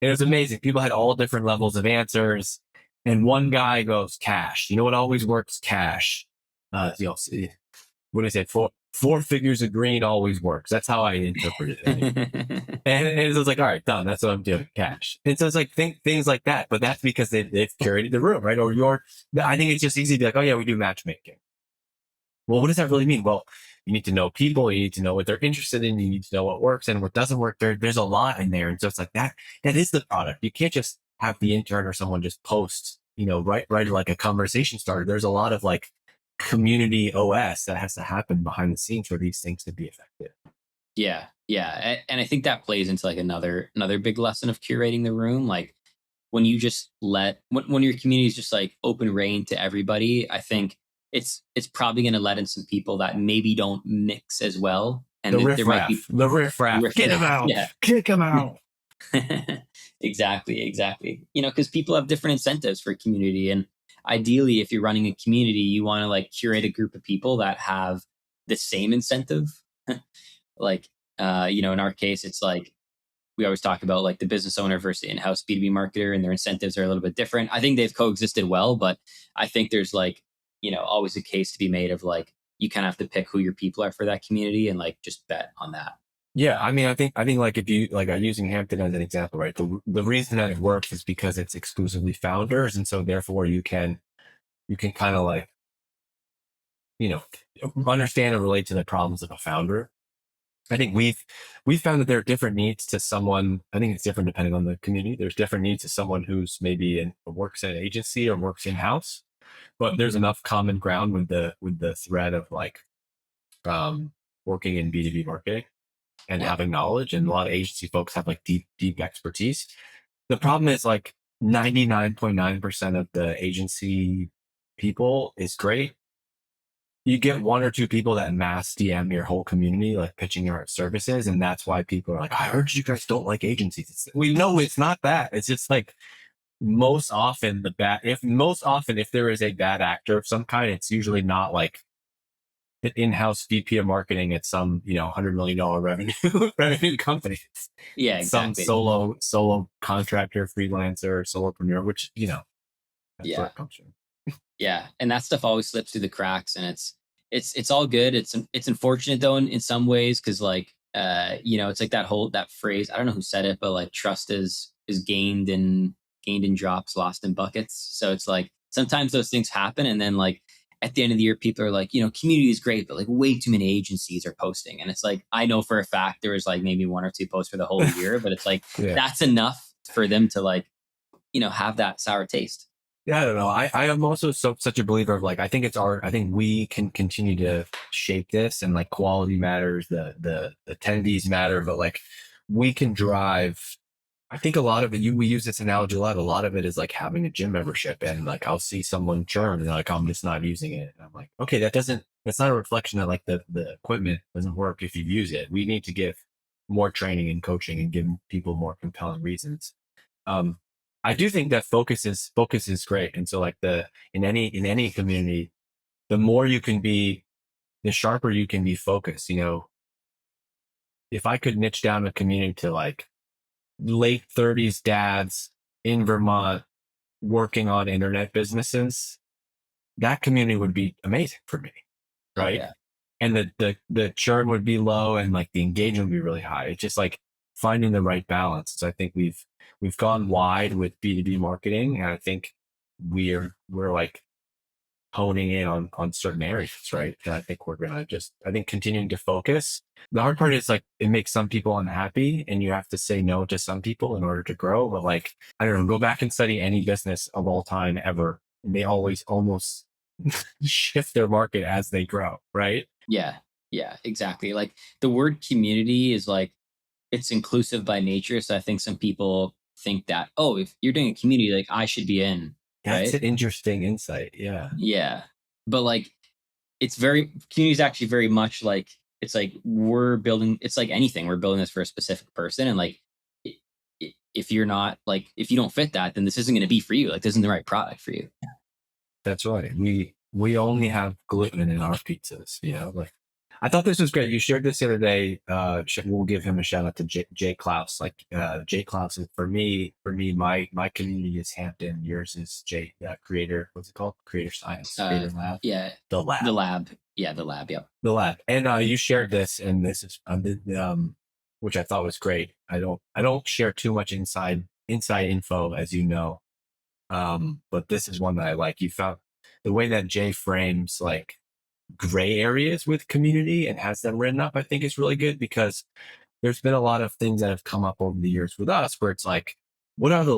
B: And it was amazing. People had all different levels of answers. And one guy goes, cash. You know what always works? Cash. What do I say? Four figures of green always works. That's how I interpreted it. And it was like, all right, done. That's what I'm doing. Cash. And so it's like things like that. But that's because they've curated the room, right? I think it's just easy to be like, oh yeah, we do matchmaking. Well, what does that really mean? Well, you need to know people, you need to know what they're interested in, you need to know what works and what doesn't work. There's a lot in there. And so it's like that is the product. You can't just have the intern or someone just post, right like a conversation starter. There's a lot of like community OS that has to happen behind the scenes for these things to be effective.
A: Yeah. Yeah. And I think that plays into like another big lesson of curating the room. Like when you just when your community is just like open reign to everybody, I think it's probably going to let in some people that maybe don't mix as well. And there might be
B: the riffraff. Get them out. Yeah. Kick them out.
A: Exactly. Because people have different incentives for community. And ideally, if you're running a community, you want to like curate a group of people that have the same incentive. Like, in our case, it's like, we always talk about like the business owner versus in-house B2B marketer, and their incentives are a little bit different. I think they've coexisted well, but I think there's like, always a case to be made of like, you kind of have to pick who your people are for that community and like just bet on that.
B: Yeah. I mean, I think like if you like are using Hampton as an example, right? The reason that it works is because it's exclusively founders. And so therefore you can kind of like, understand and relate to the problems of a founder. I think we've found that there are different needs to someone. I think it's different depending on the community. There's different needs to someone who's maybe works at an agency or works in house, but there's enough common ground with the thread of like working in B2B marketing and having knowledge. And a lot of agency folks have like deep expertise. The problem is like 99.9% of the agency people is great. You get one or two people that mass DM your whole community, like pitching your services. And that's why people are like, I heard you guys don't like agencies. We know it's not that. It's just like most often if there is a bad actor of some kind, it's usually not like an in-house VP of marketing at some, $100 million revenue company.
A: Yeah, exactly.
B: Some solo contractor, freelancer, solopreneur, which, that's where it comes from.
A: Yeah, and that stuff always slips through the cracks, and it's all good. It's unfortunate though in some ways, because like it's like that phrase. I don't know who said it, but like trust is gained in drops, lost in buckets. So it's like sometimes those things happen, and then like at the end of the year, people are like, community is great, but like way too many agencies are posting, and it's like I know for a fact there was like maybe one or two posts for the whole year, but it's like that's enough for them to like have that sour taste.
B: Yeah, I don't know. I am also such a believer of like, I think it's our, I think we can continue to shape this, and like quality matters, the attendees matter, but like we can drive. I think a lot of it, we use this analogy a lot. A lot of it is like having a gym membership, and like I'll see someone churn and they're like, I'm just not using it. And I'm like, okay, that's not a reflection that like the equipment doesn't work if you use it. We need to give more training and coaching and give people more compelling reasons. um I do think that focus is great. And so like in any community, the more you can be, the sharper you can be focused. If I could niche down a community to like late 30s dads in Vermont working on internet businesses, that community would be amazing for me,
A: Oh
B: right?
A: yeah.
B: And the churn would be low, and like the engagement would be really high. It's just like finding the right balance. So I think we've gone wide with B2B marketing, and I think we're like honing in on certain areas, right? And I think we're gonna just, I think, continuing to focus. The hard part is like it makes some people unhappy, and you have to say no to some people in order to grow. But like, I don't know, go back and study any business of all time ever, and they always almost shift their market as they grow, right?
A: Yeah. Yeah, exactly. Like the word community is like it's inclusive by nature. So I think some people think that, oh, if you're doing a community, like I should be in,
B: That's
A: right?
B: an interesting insight. Yeah.
A: Yeah. But like it's very community is actually very much like it's like we're building it's like anything. We're building this for a specific person. And like if you're not like if you don't fit that, then this isn't gonna be for you. Like this isn't the right product for you.
B: That's right. We only have gluten in our pizzas, like I thought this was great. You shared this the other day. We'll give him a shout out to Jay Klaus. Like Jay Klaus is for me, my community is Hampton. Yours is Jay Creator. What's it called? Creator Science,
A: Uh
B: Creator Lab,
A: yeah.
B: the lab,
A: The lab. Yeah, the lab, yep.
B: the lab. And you shared this, and this is which I thought was great. I don't share too much inside info, as you know. But this is one that I like. You found the way that Jay frames like gray areas with community and has them written up, I think is really good, because there's been a lot of things that have come up over the years with us where it's like, what are the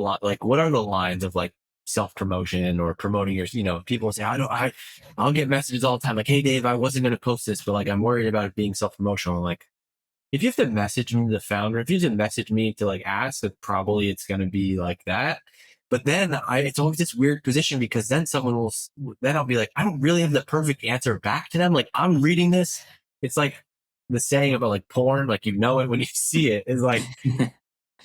B: lines of like self promotion or promoting your, people say, I'll get messages all the time like, hey Dave, I wasn't going to post this, but like, I'm worried about it being self promotional. Like, if you have to message me, the founder, if you have to message me to like ask, that probably it's going to be like that. But then it's always this weird position, because then then I'll be like, I don't really have the perfect answer back to them. Like, I'm reading this. It's like the saying about like porn, like, it when you see it. It's like,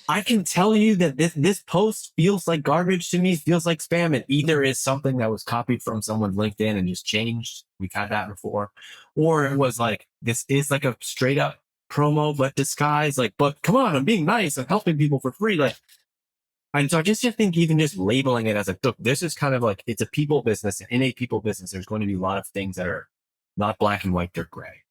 B: I can tell you that this post feels like garbage to me, feels like spam. It either is something that was copied from someone's LinkedIn and just changed. We've had that before. Or it was like, this is like a straight up promo, but disguised. Like, but come on, I'm being nice. I'm helping people for free. Like, and so I just think even just labeling it as like, look, this is kind of like, it's a people business. And in a people business, there's going to be a lot of things that are not black and white, they're gray.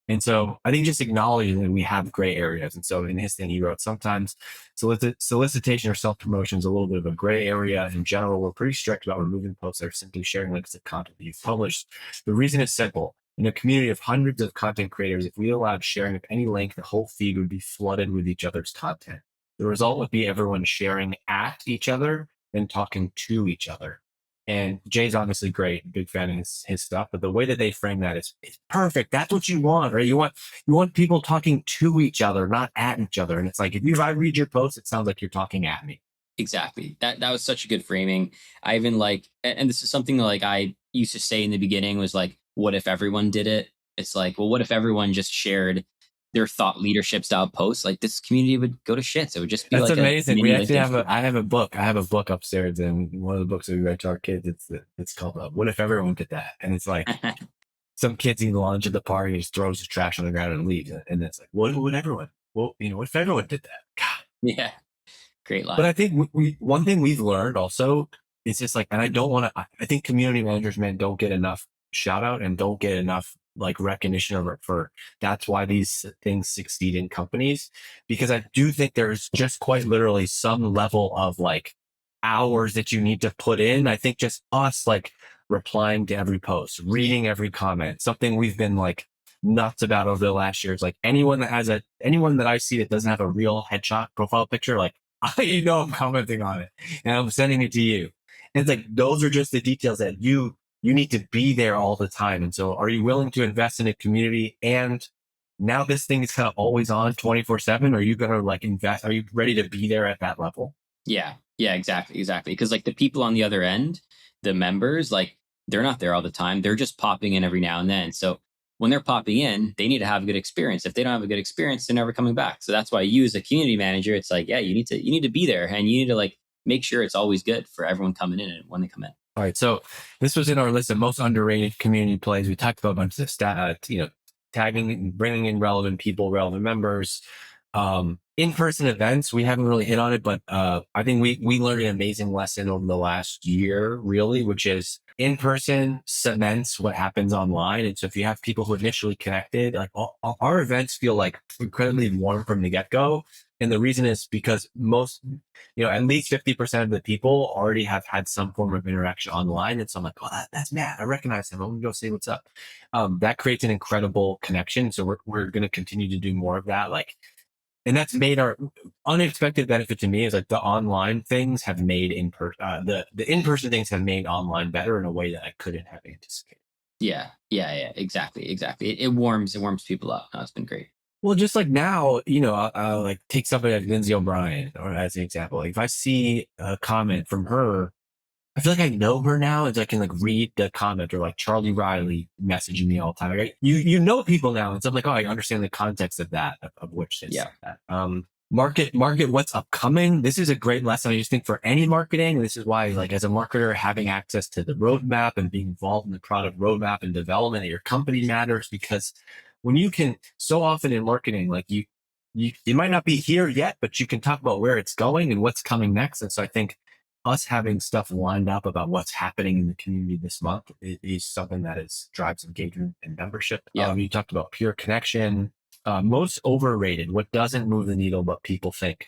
B: And so I think just acknowledging that we have gray areas. And so in his thing, he wrote, sometimes solicitation or self-promotion is a little bit of a gray area. In general, we're pretty strict about removing posts that are simply sharing links to content that you've published. The reason is simple. In a community of hundreds of content creators, if we allowed sharing of any link, the whole feed would be flooded with each other's content. The result would be everyone sharing at each other and talking to each other. And Jay's obviously great, big fan of his stuff, but the way that they frame that is perfect. That's what you want, right? You want people talking to each other, not at each other. And it's like, if I read your post, it sounds like you're talking at me.
A: Exactly. That was such a good framing. I even like and this is something that like I used to say in the beginning was like, what if everyone did it? It's like, well, what if everyone just shared their thought leadership style posts? Like this community would go to shit. So it would just be
B: That's
A: like a
B: amazing. We
A: mini
B: actually
A: LinkedIn feed.
B: I have a book. I have a book upstairs, and one of the books that we read to our kids, it's called "What If Everyone Did That?" And it's like some kids eat lunch at the party, just throws his trash on the ground and leaves. And it's like, what would everyone? Well, what if everyone did that? God.
A: Yeah. Great
B: But
A: line.
B: I think one thing we've learned also is just like, and I don't want to. I think community managers, man, don't get enough shout out and don't get enough like recognition for that's why these things succeed in companies, because I do think there's just quite literally some level of like hours that you need to put in. I think just us like replying to every post, reading every comment, something we've been like nuts about over the last years. Like anyone that I see that doesn't have a real headshot profile picture, like I'm commenting on it and I'm sending it to you. And it's like, those are just the details that you need to be there all the time. And so are you willing to invest in a community? And now this thing is kind of always on 24/7. Are you going to like invest? Are you ready to be there at that level?
A: Yeah. Yeah, exactly. Exactly. Because like the people on the other end, the members, like they're not there all the time. They're just popping in every now and then. So when they're popping in, they need to have a good experience. If they don't have a good experience, they're never coming back. So that's why you as a community manager, it's like, yeah, you need to be there and you need to like make sure it's always good for everyone coming in and when they come in.
B: All right. So this was in our list of most underrated community plays. We talked about a bunch of tagging and bringing in relevant people, relevant members. In-person events, we haven't really hit on it, but I think we learned an amazing lesson over the last year, really, which is in-person cements what happens online. And so if you have people who initially connected, like our events feel like incredibly warm from the get-go. And the reason is because at least 50% of the people already have had some form of interaction online. And so I'm like, oh, that's Matt. I recognize him. I'm going to go see what's up. That creates an incredible connection. So we're going to continue to do more of that. And that's made our unexpected benefit to me is like the online things have made the in-person things have made online better in a way that I couldn't have anticipated.
A: Yeah. Yeah. Yeah. Exactly. Exactly. It warms people up. No, it's been great.
B: Well, just like now, I'll like take somebody like Lindsay O'Brien or as an example. Like if I see a comment from her, I feel like I know her now, and so I can like read the comment, or like Charlie Riley messaging me all the time. Right? You know people now, and so I'm like, oh, I understand the context of that, of which they said
A: Yeah.
B: that. Market what's upcoming. This is a great lesson. I just think for any marketing, this is why like as a marketer, having access to the roadmap and being involved in the product roadmap and development of your company matters, because when you can, so often in marketing, like you might not be here yet, but you can talk about where it's going and what's coming next. And so I think us having stuff lined up about what's happening in the community this month is something that drives engagement and membership.
A: Yeah.
B: You talked about pure connection. Most overrated, what doesn't move the needle, but people think,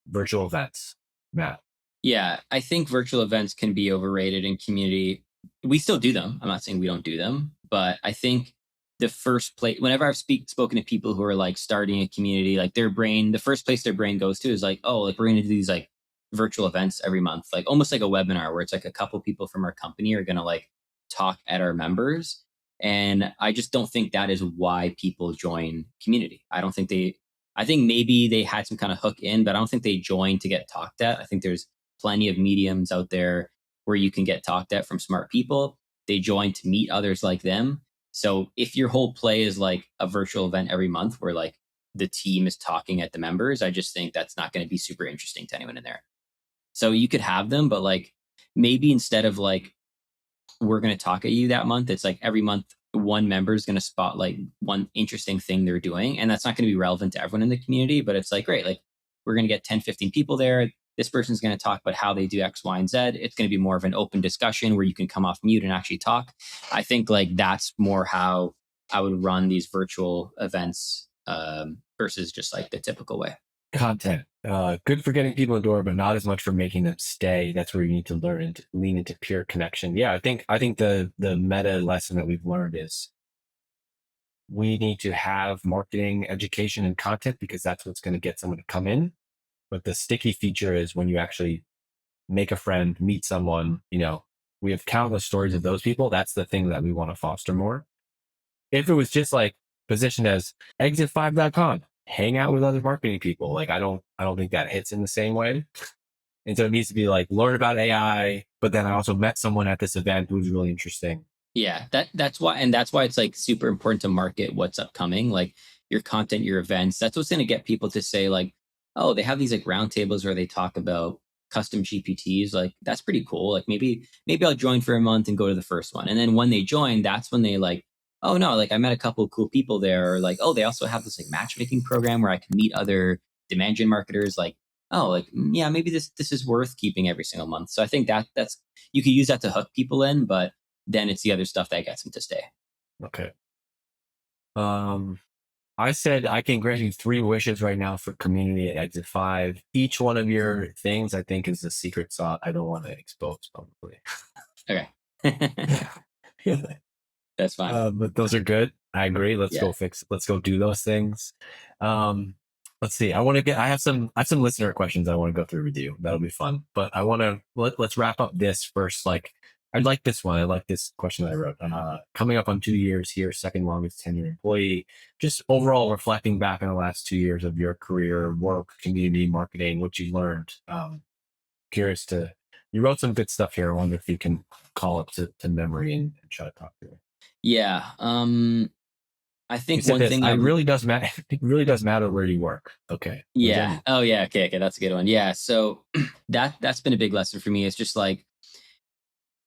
B: virtual events, Matt.
A: Yeah, I think virtual events can be overrated in community. We still do them. I'm not saying we don't do them, but I think the first place, whenever I've spoken to people who are like starting a community, like the first place their brain goes to is like, oh, like we're going to do these like virtual events every month, like almost like a webinar where it's like a couple people from our company are going to like talk at our members. And I just don't think that is why people join community. I think maybe they had some kind of hook in, but I don't think they joined to get talked at. I think there's plenty of mediums out there where you can get talked at from smart people. They join to meet others like them. So if your whole play is like a virtual event every month where like the team is talking at the members, I just think that's not going to be super interesting to anyone in there. So you could have them, but like maybe instead of like we're going to talk at you that month, it's like every month one member is going to spotlight one interesting thing they're doing. And that's not going to be relevant to everyone in the community, but it's like, great, like we're going to get 10, 15 people there. This person's going to talk about how they do X, Y, and Z. It's going to be more of an open discussion where you can come off mute and actually talk. I think like that's more how I would run these virtual events versus just like the typical way.
B: Content, good for getting people in the door, but not as much for making them stay. That's where you need to learn and lean into pure connection. Yeah, I think the meta lesson that we've learned is we need to have marketing, education, and content because that's what's going to get someone to come in. But the sticky feature is when you actually make a friend, meet someone, we have countless stories of those people. That's the thing that we want to foster more. If it was just like positioned as exit5.com, hang out with other marketing people, like I don't think that hits in the same way. And so it needs to be like learn about AI, but then I also met someone at this event who was really interesting.
A: Yeah, that's why it's like super important to market what's upcoming, like your content, your events. That's what's going to get people to say like, oh, they have these like roundtables where they talk about custom GPTs. Like that's pretty cool. Like maybe I'll join for a month and go to the first one. And then when they join, that's when they like, oh no, like I met a couple of cool people there. Or like, oh, they also have this like matchmaking program where I can meet other demand gen marketers. Like, oh, like yeah, maybe this is worth keeping every single month. So I think that's you could use that to hook people in, but then it's the other stuff that gets them to stay.
B: Okay. I said I can grant you 3 wishes right now for community at Exit 5. Each one of your things I think is a secret sauce I don't want to expose publicly.
A: Okay. That's fine.
B: But those are good. I agree. Let's
A: Yeah.
B: go do those things. let's see. I have some listener questions I want to go through with you. That'll be fun. But I want to let's wrap up this first. Like, I like this one. I like this question that I wrote. Coming up on 2 years here, second longest tenured employee. Just overall reflecting back on the last 2 years of your career, work, community, marketing, what you learned. Curious to. You wrote some good stuff here. I wonder if you can call it to memory and try to talk through it.
A: Yeah. I
B: You
A: think
B: said
A: one
B: this.
A: thing
B: It really does matter. It really does matter where you work. Okay.
A: yeah. Oh yeah. Okay. Okay. That's a good one. Yeah. So that's been a big lesson for me. It's just like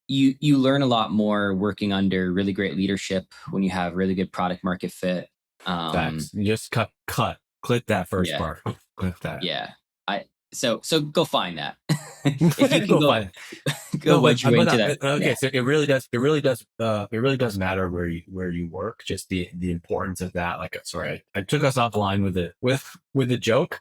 A: you learn a lot more working under really great leadership when you have really good product market fit.
B: Facts. You just click that first
A: Yeah.
B: part. Click that.
A: Yeah. I so go find that. If you can
B: Go
A: go
B: find it.
A: go
B: No,
A: wedge your way into that.
B: okay.
A: Yeah.
B: So it really does matter where you work. Just the importance of that. Like, sorry, I took us offline with it with the joke,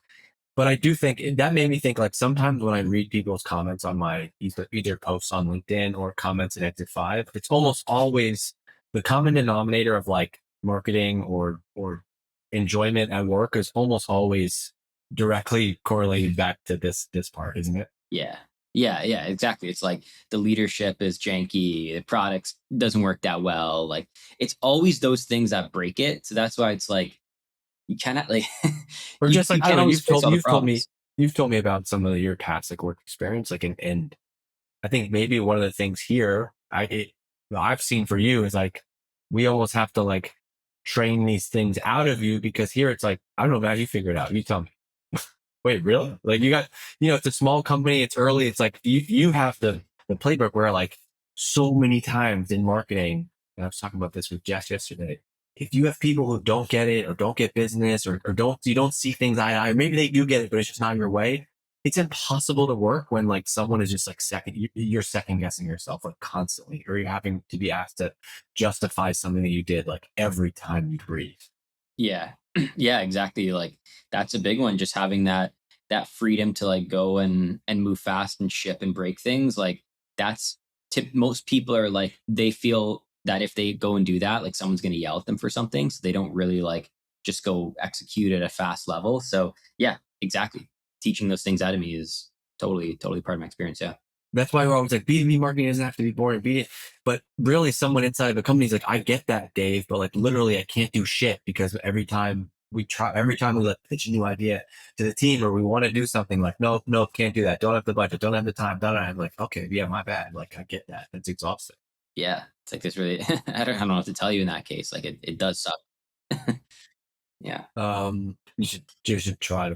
B: but I do think that made me think. Like sometimes when I read people's comments on my either posts on LinkedIn or comments in Exit Five, it's almost always the common denominator of like marketing or enjoyment at work is almost always directly correlated back to this part, isn't it?
A: Yeah. Yeah, yeah, exactly. It's like the leadership is janky, the products doesn't work that well. Like it's always those things that break it. So that's why it's like you cannot like
B: Or just
A: you
B: like I don't
A: can't
B: know,
A: always fix all the
B: me
A: problems.
B: you've told me about some of your past like work experience, like and I think maybe one of the things here I've seen for you is like we almost have to like train these things out of you because here it's like I don't know, man, you figure it out. You tell me. Wait, really? Like you got, it's a small company, it's early. It's like you have the playbook where like so many times in marketing, and I was talking about this with Jess yesterday. If you have people who don't get it or don't get business or you don't see things eye to eye, or maybe they do get it, but it's just not your way. It's impossible to work when like someone is just like you're second guessing yourself like constantly, or you're having to be asked to justify something that you did like every time you breathe.
A: Yeah. Yeah, exactly. Like that's a big one. Just having that freedom to like go and move fast and ship and break things. Like that's most people are like they feel that if they go and do that, like someone's gonna yell at them for something. So they don't really like just go execute at a fast level. So yeah, exactly. Teaching those things out of me is totally part of my experience. Yeah.
B: That's why we're always like B2B marketing doesn't have to be boring. But really someone inside the company is like, I get that, Dave, but like literally I can't do shit because every time we like pitch a new idea to the team or we want to do something like, no, can't do that. Don't have the budget. Don't have the time. I'm like, okay, yeah, my bad. Like I get that. It's exhausting.
A: Yeah. It's like this really I don't know what to tell you in that case. Like it does suck. Yeah.
B: You should try to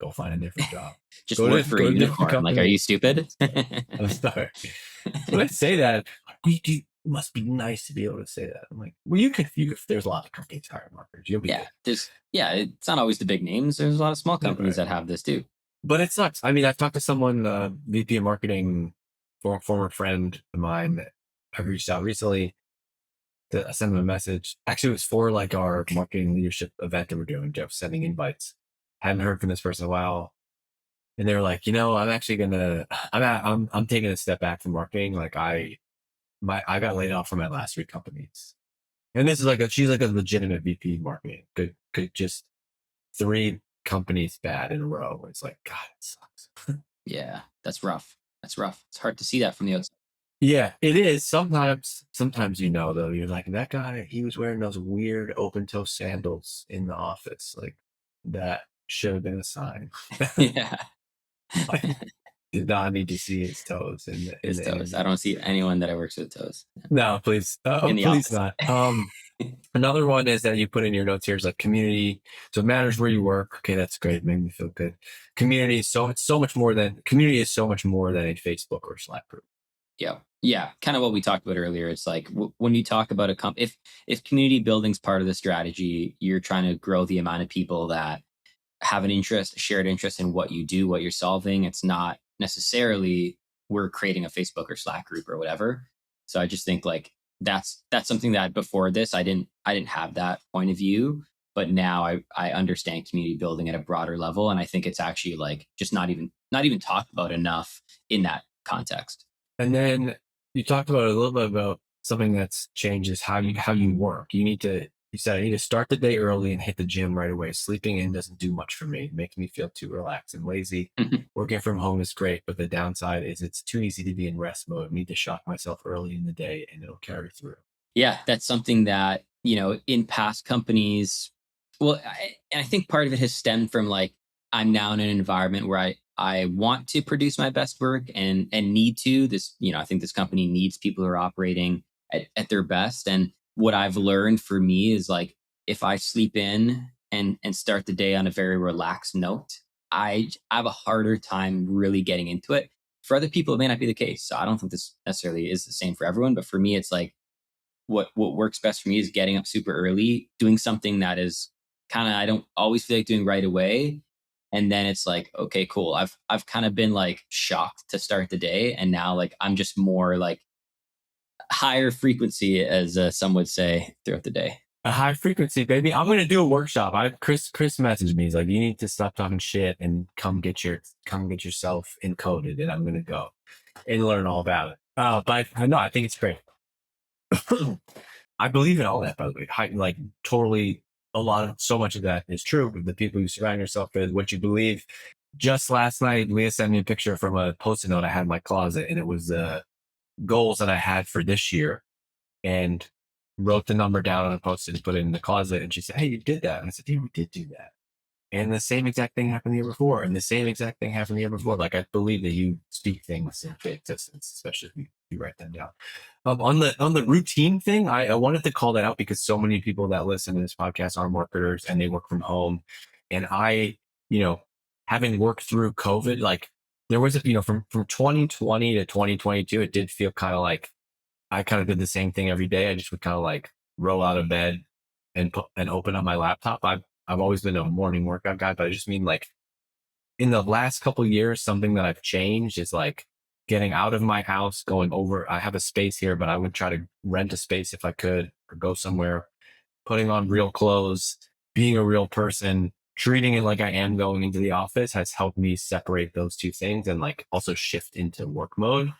B: go find a different job.
A: Just work for a
B: Go to a different
A: unicorn. Like, are
B: company.
A: you stupid?
B: I'm sorry. When I say that, it must be nice to be able to say that. I'm like, well, there's a lot of companies hiring marketers. You'll be
A: Yeah,
B: good.
A: it's not always the big names. There's a lot of small
B: Yeah,
A: companies
B: right.
A: that have this too.
B: But it sucks. I mean, I've talked to someone, VP of marketing, former friend of mine. I reached out recently to send him a message. Actually, it was for like our marketing leadership event that we're doing. Jeff sending invites. Hadn't heard from this person in a while, and they were like, I'm actually I'm taking a step back from marketing. Like I got laid off from my last three companies. And this is she's like a legitimate VP marketing. Could just three companies bad in a row. It's like, God, it sucks.
A: Yeah, that's rough. That's rough. It's hard to see that from the outside.
B: Yeah, it is. Sometimes though, you're like, that guy, he was wearing those weird open toe sandals in the office. Like that should have been a sign.
A: Yeah,
B: I did not need to see his toes in
A: his
B: the
A: toes. I
B: interview.
A: don't see anyone that I works with toes
B: No, please.
A: in the
B: Please
A: office.
B: not. Another one is that you put in your notes here is like community. So it matters where you work. Okay, that's great. Made me feel good. It's so much more than community is so much more than a Facebook or Slack group.
A: Yeah, yeah, kind of what we talked about earlier. It's like when you talk about if community building's part of the strategy, you're trying to grow the amount of people that have an interest, a shared interest in what you do, what you're solving. It's not necessarily we're creating a Facebook or Slack group or whatever. So I just think like that's something that before this I didn't have that point of view, but now I understand community building at a broader level, and I think it's actually like just not even talked about enough in that context.
B: And then you talked about a little bit about something that's changed is how you work. You need to You said I need to start the day early and hit the gym right away. Sleeping in doesn't do much for me. It makes me feel too relaxed and lazy. Working from home is great, but the downside is it's too easy to be in rest mode. I need to shock myself early in the day and it'll carry through.
A: Yeah, that's something that, in past companies, well, and I think part of it has stemmed from like, I'm now in an environment where I want to produce my best work and need to. I think this company needs people who are operating at their best. And what I've learned for me is like, if I sleep in and start the day on a very relaxed note, I have a harder time really getting into it. For other people, it may not be the case. So I don't think this necessarily is the same for everyone. But for me, it's like, what works best for me is getting up super early, doing something that is kind of, I don't always feel like doing right away. And then it's like, okay, cool. I've kind of been like shocked to start the day. And now like I'm just more like higher frequency, as some would say, throughout the day.
B: A high frequency, baby. I'm gonna do a workshop. Chris messaged me. He's like, you need to stop talking shit and come get yourself encoded. And I'm gonna go and learn all about it. But no, I think it's great. I believe in all that, by the way. Like totally, so much of that is true. The people you surround yourself with, what you believe. Just last night, Leah sent me a picture from a post-it note I had in my closet, and it was the goals that I had for this year, and wrote the number down on a post-it and put it in the closet. And she said, "Hey, you did that." And I said, "Yeah, we did do that." And the same exact thing happened the year before, and the same exact thing happened the year before. Like I believe that you speak things into existence, especially if you write them down. On the routine thing, I wanted to call that out because so many people that listen to this podcast are marketers and they work from home. And I, you know, having worked through COVID, like there was from 2020 to 2022, it did feel kind of like I kind of did the same thing every day. I just would kind of like roll out of bed and open up my laptop. I've always been a morning workout guy, but I just mean like in the last couple of years, something that I've changed is like getting out of my house, going over. I have a space here, but I would try to rent a space if I could or go somewhere, putting on real clothes, being a real person, treating it like I am going into the office has helped me separate those two things and like also shift into work mode.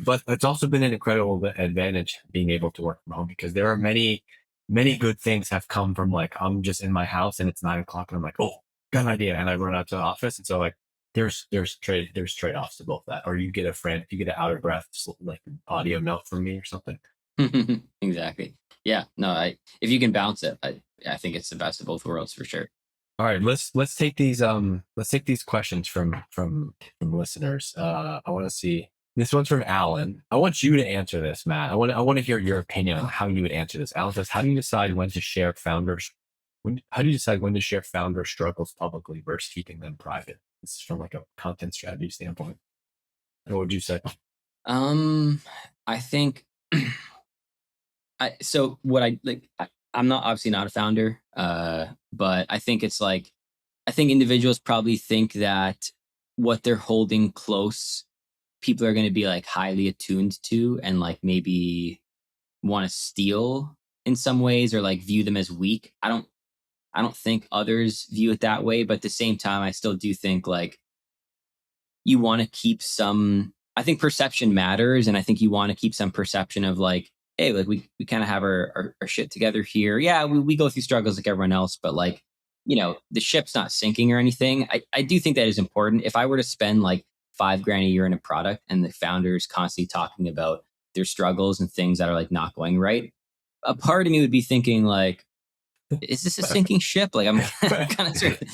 B: But it's also been an incredible advantage being able to work from home because there are many good things have come from like, I'm just in my house and it's 9 o'clock and I'm like, oh, got an idea. And I run out to the office. And so like, there's trade-offs to both that, or you get you get an out of breath, like audio note from me or something.
A: Exactly. Yeah. No, if you can bounce it, I think it's the best of both worlds for sure.
B: All right, let's take these questions from listeners. I want to see. This one's from Alan. I want you to answer this, Matt. I want to hear your opinion on how you would answer this. Alan says, "How do you decide when to share founders? How do you decide when to share founder struggles publicly versus keeping them private?" This is from like a content strategy standpoint. And what would you say?
A: I think so what I like I'm not obviously not a founder, but I think it's like I think individuals probably think that what they're holding close, people are going to be like highly attuned to and like maybe want to steal in some ways or like view them as weak. I don't think others view it that way, but at the same time I still do think like you want to keep some, I think perception matters, and I think you want to keep some perception of like, hey, like we kind of have our shit together here. Yeah, we go through struggles like everyone else, but like, the ship's not sinking or anything. I do think that is important. If I were to spend like 5 grand a year in a product and the founder is constantly talking about their struggles and things that are like not going right, a part of me would be thinking like, is this a sinking ship? Like I'm kind of sort of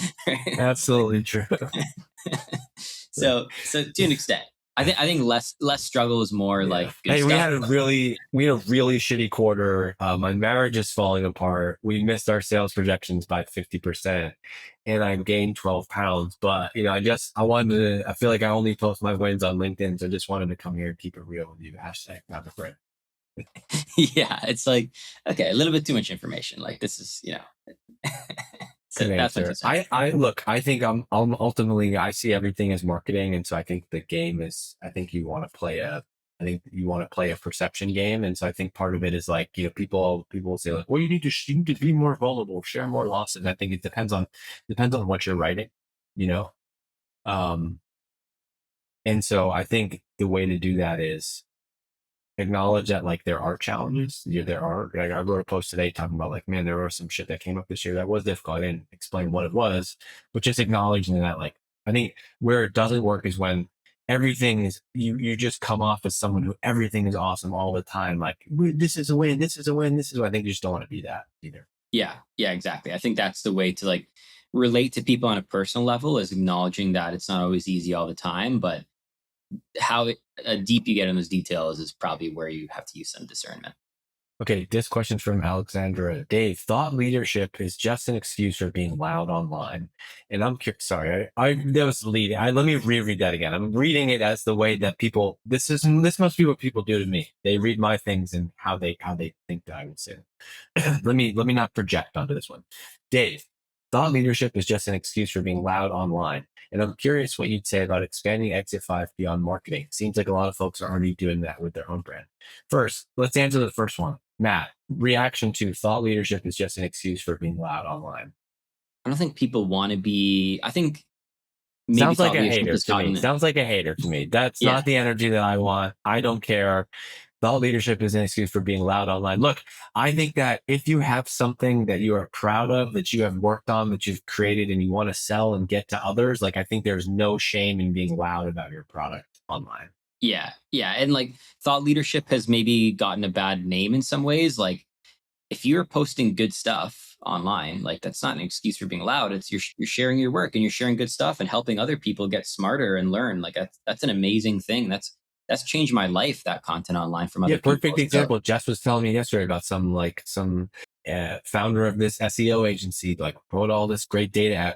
B: Absolutely true.
A: so to an extent, I think less struggle is more like good
B: hey,
A: stuff.
B: we had a really shitty quarter. My marriage is falling apart. We missed our sales projections by 50%, and I gained 12 pounds. But I feel like I only post my wins on LinkedIn, so I just wanted to come here and keep it real with you. Hashtag not a friend.
A: Yeah, it's like okay, a little bit too much information. Like this is so that's what
B: I think I'm ultimately I see everything as marketing, and so I think the game is I think you want to play a perception game, and so I think part of it is like people will say like, well, you need to be more vulnerable, share more losses. I think it depends on what you're writing, and so I think the way to do that is acknowledge that like there are challenges. Yeah, there are. Like, I wrote a post today talking about like, man, there was some shit that came up this year that was difficult. I didn't explain what it was, but just acknowledging that, like, I think where it doesn't work is when everything is you just come off as someone who everything is awesome all the time. Like, this is a win, this is a win, this is what I think you just don't want to be that either.
A: Yeah, yeah, exactly. I think that's the way to like relate to people on a personal level, is acknowledging that it's not always easy all the time, but how deep you get in those details is probably where you have to use some discernment.
B: Okay, this question's from Alexandra. Dave, thought leadership is just an excuse for being loud online. And I'm sorry, I that was leading. Let me reread that again. I'm reading it as the way that people. This must be what people do to me. They read my things and how they think that I would say it. Let me not project onto this one. Dave, thought leadership is just an excuse for being loud online. And I'm curious what you'd say about expanding Exit 5 beyond marketing. Seems like a lot of folks are already doing that with their own brand. First, let's answer the first one. Matt, reaction to thought leadership is just an excuse for being loud online.
A: I don't think people want to be. I think maybe
B: Sounds like
A: thought
B: a
A: leadership
B: hater
A: has
B: to me.
A: gotten it.
B: Sounds like a hater to me. That's
A: Yeah,
B: not the energy that I want. I don't care. Thought leadership is an excuse for being loud online. Look, I think that if you have something that you are proud of, that you have worked on, that you've created, and you want to sell and get to others, like, I think there's no shame in being loud about your product online.
A: yeah, yeah, and like thought leadership has maybe gotten a bad name in some ways. Like if you're posting good stuff online, like that's not an excuse for being loud. It's you're sharing your work and you're sharing good stuff and helping other people get smarter and learn. Like that's an amazing thing. That's changed my life. That content online from
B: Yeah,
A: other people.
B: perfect
A: So
B: example. Jess was telling me yesterday about some founder of this SEO agency, like, wrote all this great data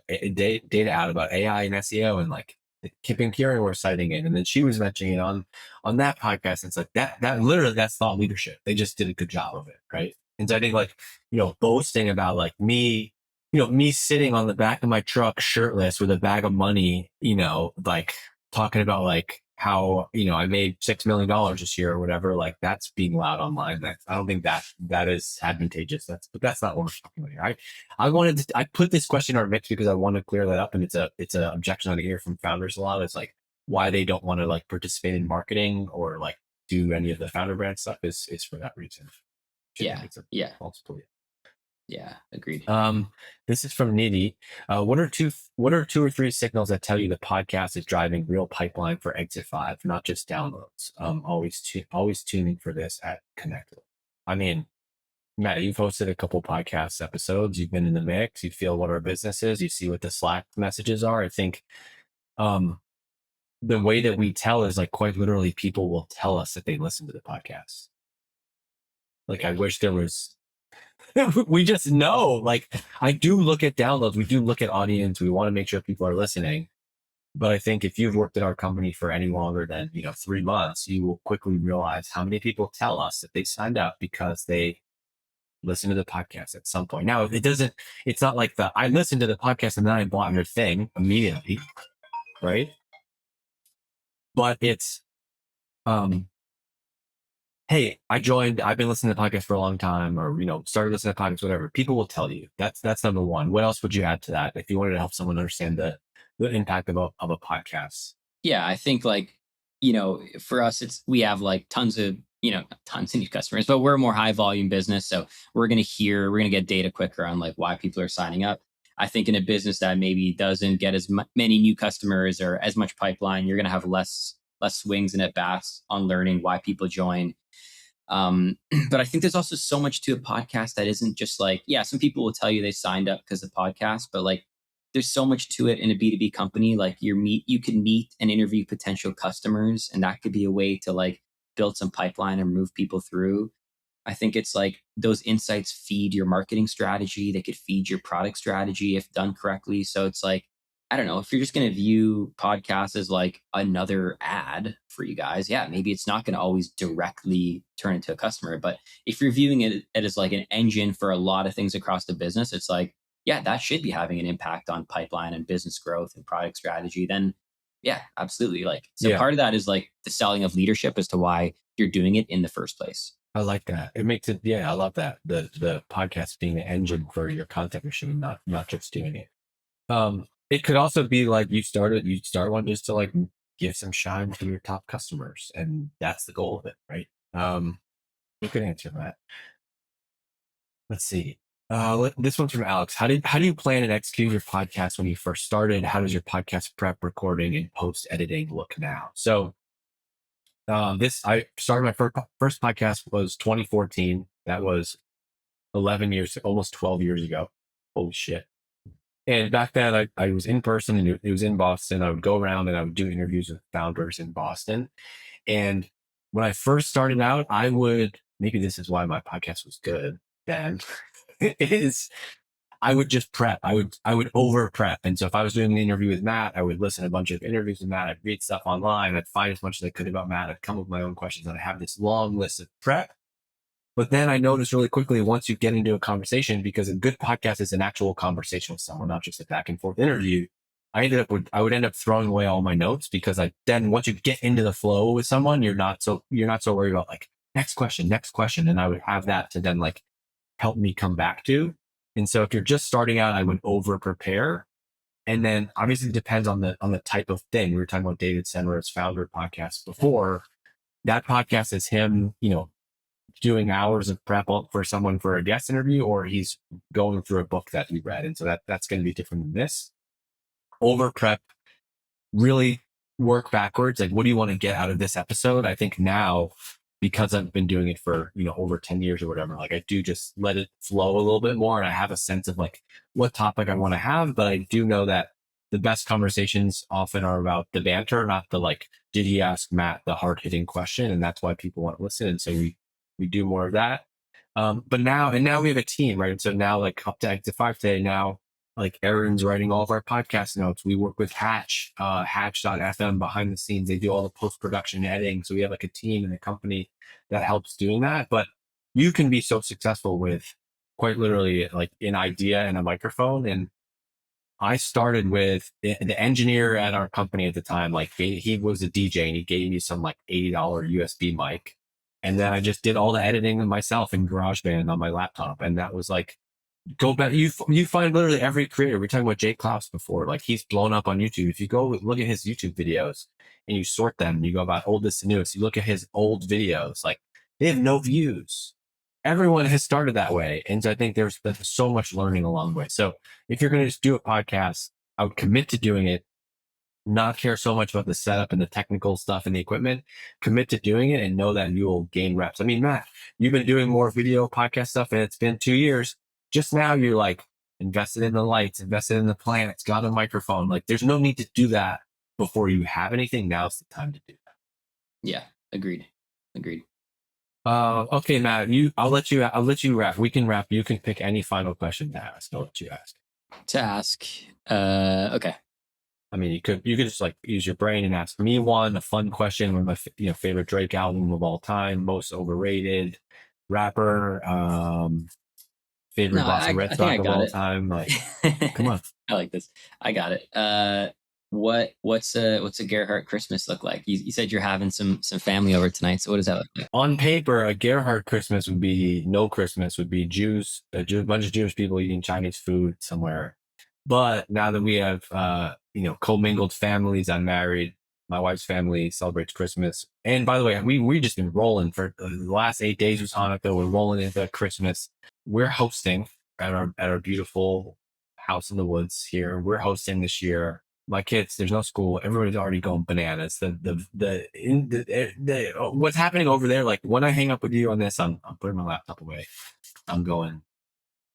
B: out about AI and SEO, and like Kip and Kieran were citing it, and then she was mentioning it on that podcast. And it's like that literally, that's thought leadership. They just did a good job of it, right? And so I think, like, boasting about like me sitting on the back of my truck shirtless with a bag of money, like talking about like how I made $6 million this year or whatever. Like, that's being loud online. I don't think that is advantageous. But that's not what we're talking about here. I put this question in our mix because I want to clear that up, and it's a objection I hear from founders a lot. It's like why they don't want to like participate in marketing or like do any of the founder brand stuff is for that reason. Which I
A: yeah,
B: think it's a
A: yeah,
B: false belief.
A: yeah, agreed.
B: This is from Nidhi. What are two or three signals that tell you the podcast is driving real pipeline for Exit 5, not just downloads? Always tuning for this at Connected. I mean, Matt, you've hosted a couple podcast episodes. You've been in the mix. You feel what our business is. You see what the Slack messages are. I think um, the way that we tell is like quite literally people will tell us that they listen to the podcast. Like, I wish there was we just know, like, I do look at downloads. We do look at audience. We want to make sure people are listening. But I think if you've worked at our company for any longer than, 3 months, you will quickly realize how many people tell us that they signed up because they listen to the podcast at some point. Now, it's not like I listened to the podcast and then I bought your thing immediately. Right. But it's, um, hey, I've been listening to podcasts for a long time, or, started listening to podcasts, whatever. People will tell you. That's number one. What else would you add to that if you wanted to help someone understand the impact of a podcast?
A: Yeah, I think like, for us, we have like tons of, tons of new customers, but we're a more high volume business. So we're going to get data quicker on like why people are signing up. I think in a business that maybe doesn't get as many new customers or as much pipeline, you're going to have less swings and at bats on learning why people join. But I think there's also so much to a podcast that isn't just like, yeah, some people will tell you they signed up because of podcast, but like there's so much to it in a B2B company. Like you can meet and interview potential customers, and that could be a way to like build some pipeline and move people through. I think it's like those insights feed your marketing strategy. They could feed your product strategy if done correctly. So it's like, I don't know, if you're just going to view podcasts as like another ad for you guys, yeah, maybe it's not going to always directly turn into a customer. But if you're viewing it as like an engine for a lot of things across the business, it's like, yeah, that should be having an impact on pipeline and business growth and product strategy. Then, yeah, absolutely. Like, so
B: Yeah,
A: part of that is like the selling of leadership as to why you're doing it in the first place.
B: I like that. It makes it. Yeah, I love that. The podcast being the engine for your content machine, not just doing it. It could also be like you start one just to like give some shine to your top customers, and that's the goal of it, right? You could answer that. Let's see. This one's from Alex. How do you plan and execute your podcast when you first started? How does your podcast prep, recording, and post editing look now? So, this I started my first podcast was 2014. That was 11 years, almost 12 years ago. Holy shit! And back then, I was in person, and it was in Boston. I would go around and I would do interviews with founders in Boston. And when I first started out, I would, maybe this is why my podcast was good then, is I would just prep. I would over prep. And so if I was doing an interview with Matt, I would listen to a bunch of interviews with Matt. I'd read stuff online. I'd find as much as I could about Matt. I'd come up with my own questions. And I have this long list of prep. But then I noticed really quickly, once you get into a conversation, because a good podcast is an actual conversation with someone, not just a back and forth interview. I would end up throwing away all my notes, because then once you get into the flow with someone, you're not so worried about like next question. And I would have that to then like help me come back to. And so if you're just starting out, I would over prepare. And then obviously it depends on the type of thing. We were talking about David Senra's founder podcast before. That podcast is him, doing hours of prep for someone for a guest interview, or he's going through a book that he read. And so that's going to be different than this. Over prep, really work backwards. Like, what do you want to get out of this episode? I think now, because I've been doing it for, over 10 years or whatever, like I do just let it flow a little bit more. And I have a sense of like what topic I want to have, but I do know that the best conversations often are about the banter, not the like, did he ask Matt the hard hitting question? And that's why people want to listen. And so we do more of that. But now we have a team, right? And so now like up to Active 5 today, now like Aaron's writing all of our podcast notes. We work with Hatch.fm behind the scenes. They do all the post-production editing. So we have like a team and a company that helps doing that. But you can be so successful with quite literally like an idea and a microphone. And I started with the engineer at our company at the time. Like he was a DJ and he gave me some like $80 USB mic. And then I just did all the editing myself in GarageBand on my laptop. And that was like, go back. You find literally every creator. We were talking about Jay Klaus before. Like he's blown up on YouTube. If you go look at his YouTube videos and you sort them, and you go about oldest to newest. You look at his old videos, like they have no views. Everyone has started that way, and so I think there's so much learning along the way. So if you're going to just do a podcast, I would commit to doing it. Not care so much about the setup and the technical stuff and the equipment. Commit to doing it and know that you will gain reps. I mean, Matt, you've been doing more video podcast stuff, and it's been 2 years. Just now you're like invested in the lights, invested in the planets, got a microphone. Like there's no need to do that before you have anything. Now's the time to do that.
A: Yeah. Agreed.
B: Okay, Matt, I'll let you wrap. We can wrap. You can pick any final question to ask. I'll let you ask.
A: Okay.
B: I mean, you could just like use your brain and ask me one, a fun question. One of my favorite Drake album of all time, most overrated rapper, favorite Boston Red Sox of all time. Like, come on.
A: I like this. I got it. What's a Gerhardt Christmas look like? You said you're having some family over tonight. So what does that look like?
B: On paper, a Gerhardt Christmas would be no Christmas, would be Jews, a bunch of Jewish people eating Chinese food somewhere. But now that we have, commingled families, I'm married. My wife's family celebrates Christmas. And by the way, we just been rolling for the last 8 days was Hanukkah. We're rolling into Christmas. We're hosting at our beautiful house in the woods here. We're hosting this year. My kids, there's no school. Everybody's already going bananas. What's happening over there? Like when I hang up with you on this, I'm putting my laptop away. I'm going.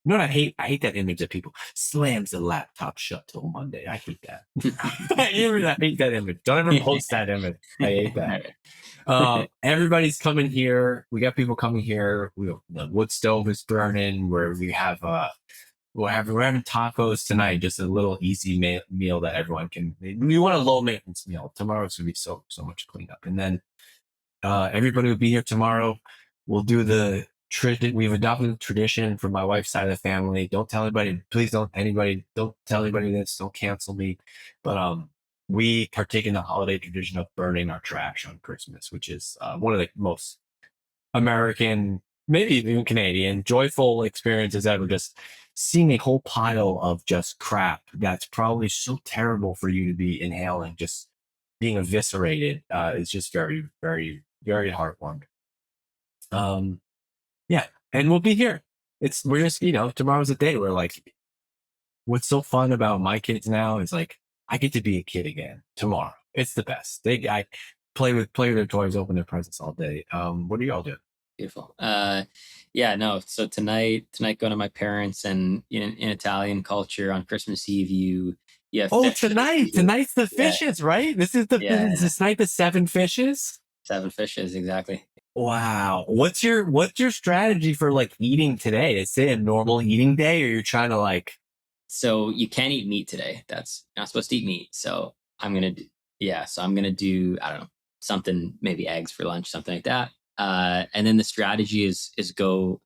B: You know what I hate? I hate that image that people slams the laptop shut till Monday. I hate that. I hate that image. Don't ever post that image. I hate that. Everybody's coming here. We got people coming here. The wood stove is burning. Where we have we're having tacos tonight. Just a little easy meal that everyone can. We want a low maintenance meal. Tomorrow's gonna be so much cleanup, and then everybody will be here tomorrow. We'll do the. We've adopted a tradition from my wife's side of the family. Don't tell anybody. Please don't tell anybody this. Don't cancel me. But we partake in the holiday tradition of burning our trash on Christmas, which is one of the most American, maybe even Canadian, joyful experiences ever. Just seeing a whole pile of just crap that's probably so terrible for you to be inhaling, just being eviscerated, is just very, very, very heartwarming. Yeah, and we'll be here. We're just, tomorrow's a day where like, what's so fun about my kids now is like, I get to be a kid again tomorrow. It's the best. I play with their toys, open their presents all day. What are y'all doing?
A: Beautiful. Yeah, no. So tonight going to my parents, and in Italian culture on Christmas Eve, you have
B: Oh,
A: fish.
B: tonight's the
A: Yeah,
B: fishes, right? This is
A: yeah,
B: this night the 7 fishes.
A: seven fishes exactly.
B: Wow. What's your strategy for like eating today? Is it a normal eating day, or you're trying to like?
A: So you can't eat meat today. That's you're not supposed to eat meat. So I'm gonna do, yeah. So I'm gonna do, I don't know, something, maybe eggs for lunch, something like that. And then the strategy is go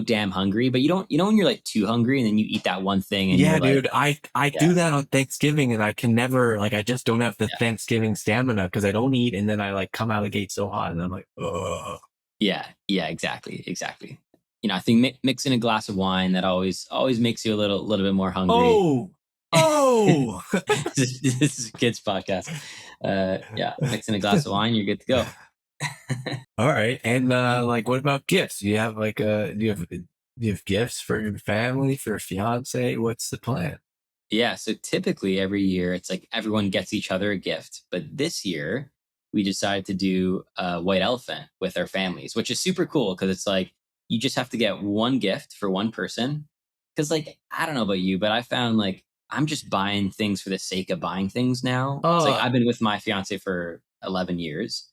A: damn hungry, but you know when you're like too hungry and then you eat that one thing and
B: Yeah,
A: you're like,
B: dude. I
A: yeah,
B: do that on Thanksgiving, and I can never like. I just don't have the
A: yeah,
B: Thanksgiving stamina because I don't eat, and then I like come out of the gate so hot, and I'm like, ugh.
A: yeah, exactly. You know, I think mixing a glass of wine, that always makes you a little bit more hungry.
B: Oh, oh.
A: This is a kids podcast. Yeah, mixing a glass of wine, you're good to go.
B: All right. And like, what about gifts? Do you have like do you have gifts for your family, for your fiance? What's the plan?
A: Yeah, so typically every year it's like everyone gets each other a gift, but this year we decided to do a white elephant with our families, which is super cool because it's like you just have to get one gift for one person. Because like I don't know about you, but I found like I'm just buying things for the sake of buying things now. It's like
B: Uh,
A: I've been with my fiance for 11 years,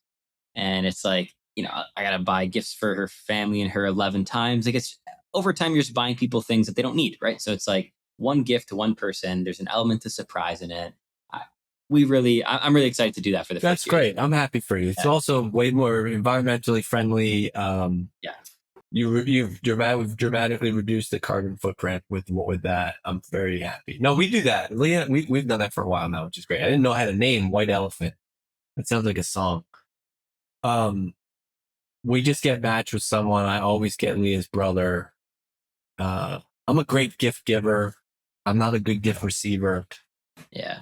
A: and it's like, I gotta buy gifts for her family and her 11 times. Like, it's over time you're just buying people things that they don't need, right? So it's like one gift to one person. There's an element of surprise in it. I'm really excited to do that for the
B: that's
A: first year.
B: great. I'm happy for you. It's
A: Yeah,
B: also way more environmentally friendly.
A: yeah.
B: We've dramatically reduced the carbon footprint with that. I'm very happy. No, we do that. Leah, we've done that for a while now, which is great. I didn't know how to name White Elephant. That sounds like a song. Um, we just get matched with someone. I always get Leah's brother. I'm a great gift giver. I'm not a good gift receiver.
A: Yeah.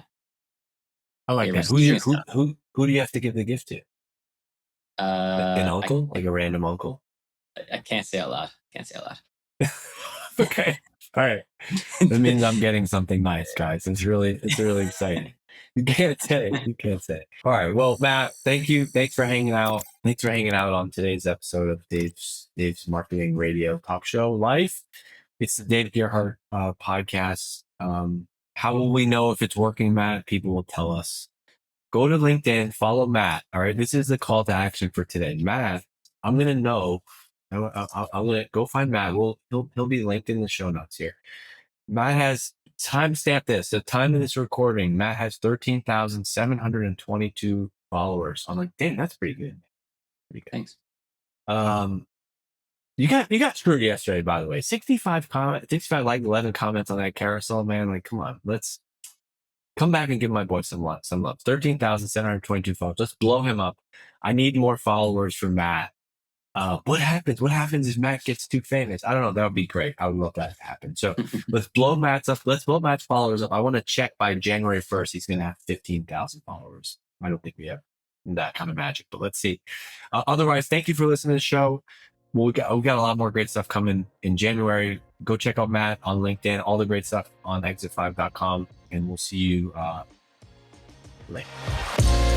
B: I like
A: Yeah,
B: that. Who's
A: receiving
B: your
A: is tough.
B: who do you have to give the gift to? An
A: Uh, I,
B: uncle, like a random uncle?
A: I can't say out loud. Can't say out
B: Okay. All right. That
A: loud.
B: means I'm getting something nice, guys. It's really exciting. You can't say. You can't say. All right. Well, Matt, thank you. Thanks for hanging out. Thanks for hanging out on today's episode of Dave's Marketing Radio Talk Show Life. It's the Dave Gerhardt podcast. How will we know if it's working, Matt? People will tell us. Go to LinkedIn, follow Matt. All right. This is the call to action for today. Matt, I'm going to know. I'll let go find Matt. He'll be linked in the show notes here. Matt has timestamp this. The time of this recording, Matt has 13,722 followers. I'm like, damn, that's pretty good. Pretty good.
A: Thanks.
B: Um, you got screwed yesterday, by the way. 65 like 11 comments on that carousel, man. Like, come on, let's come back and give my boy some love. 13,722 followers. Let's blow him up. I need more followers for Matt. What happens? What happens if Matt gets too famous? I don't know. That would be great. I would love that to happen. So let's blow Matt's up. Let's blow Matt's followers up. I want to check by January 1st. He's going to have 15,000 followers. I don't think we have that kind of magic, but let's see. Otherwise, thank you for listening to the show. We got a lot more great stuff coming in January. Go check out Matt on LinkedIn. All the great stuff on exit5.com, and we'll see you later.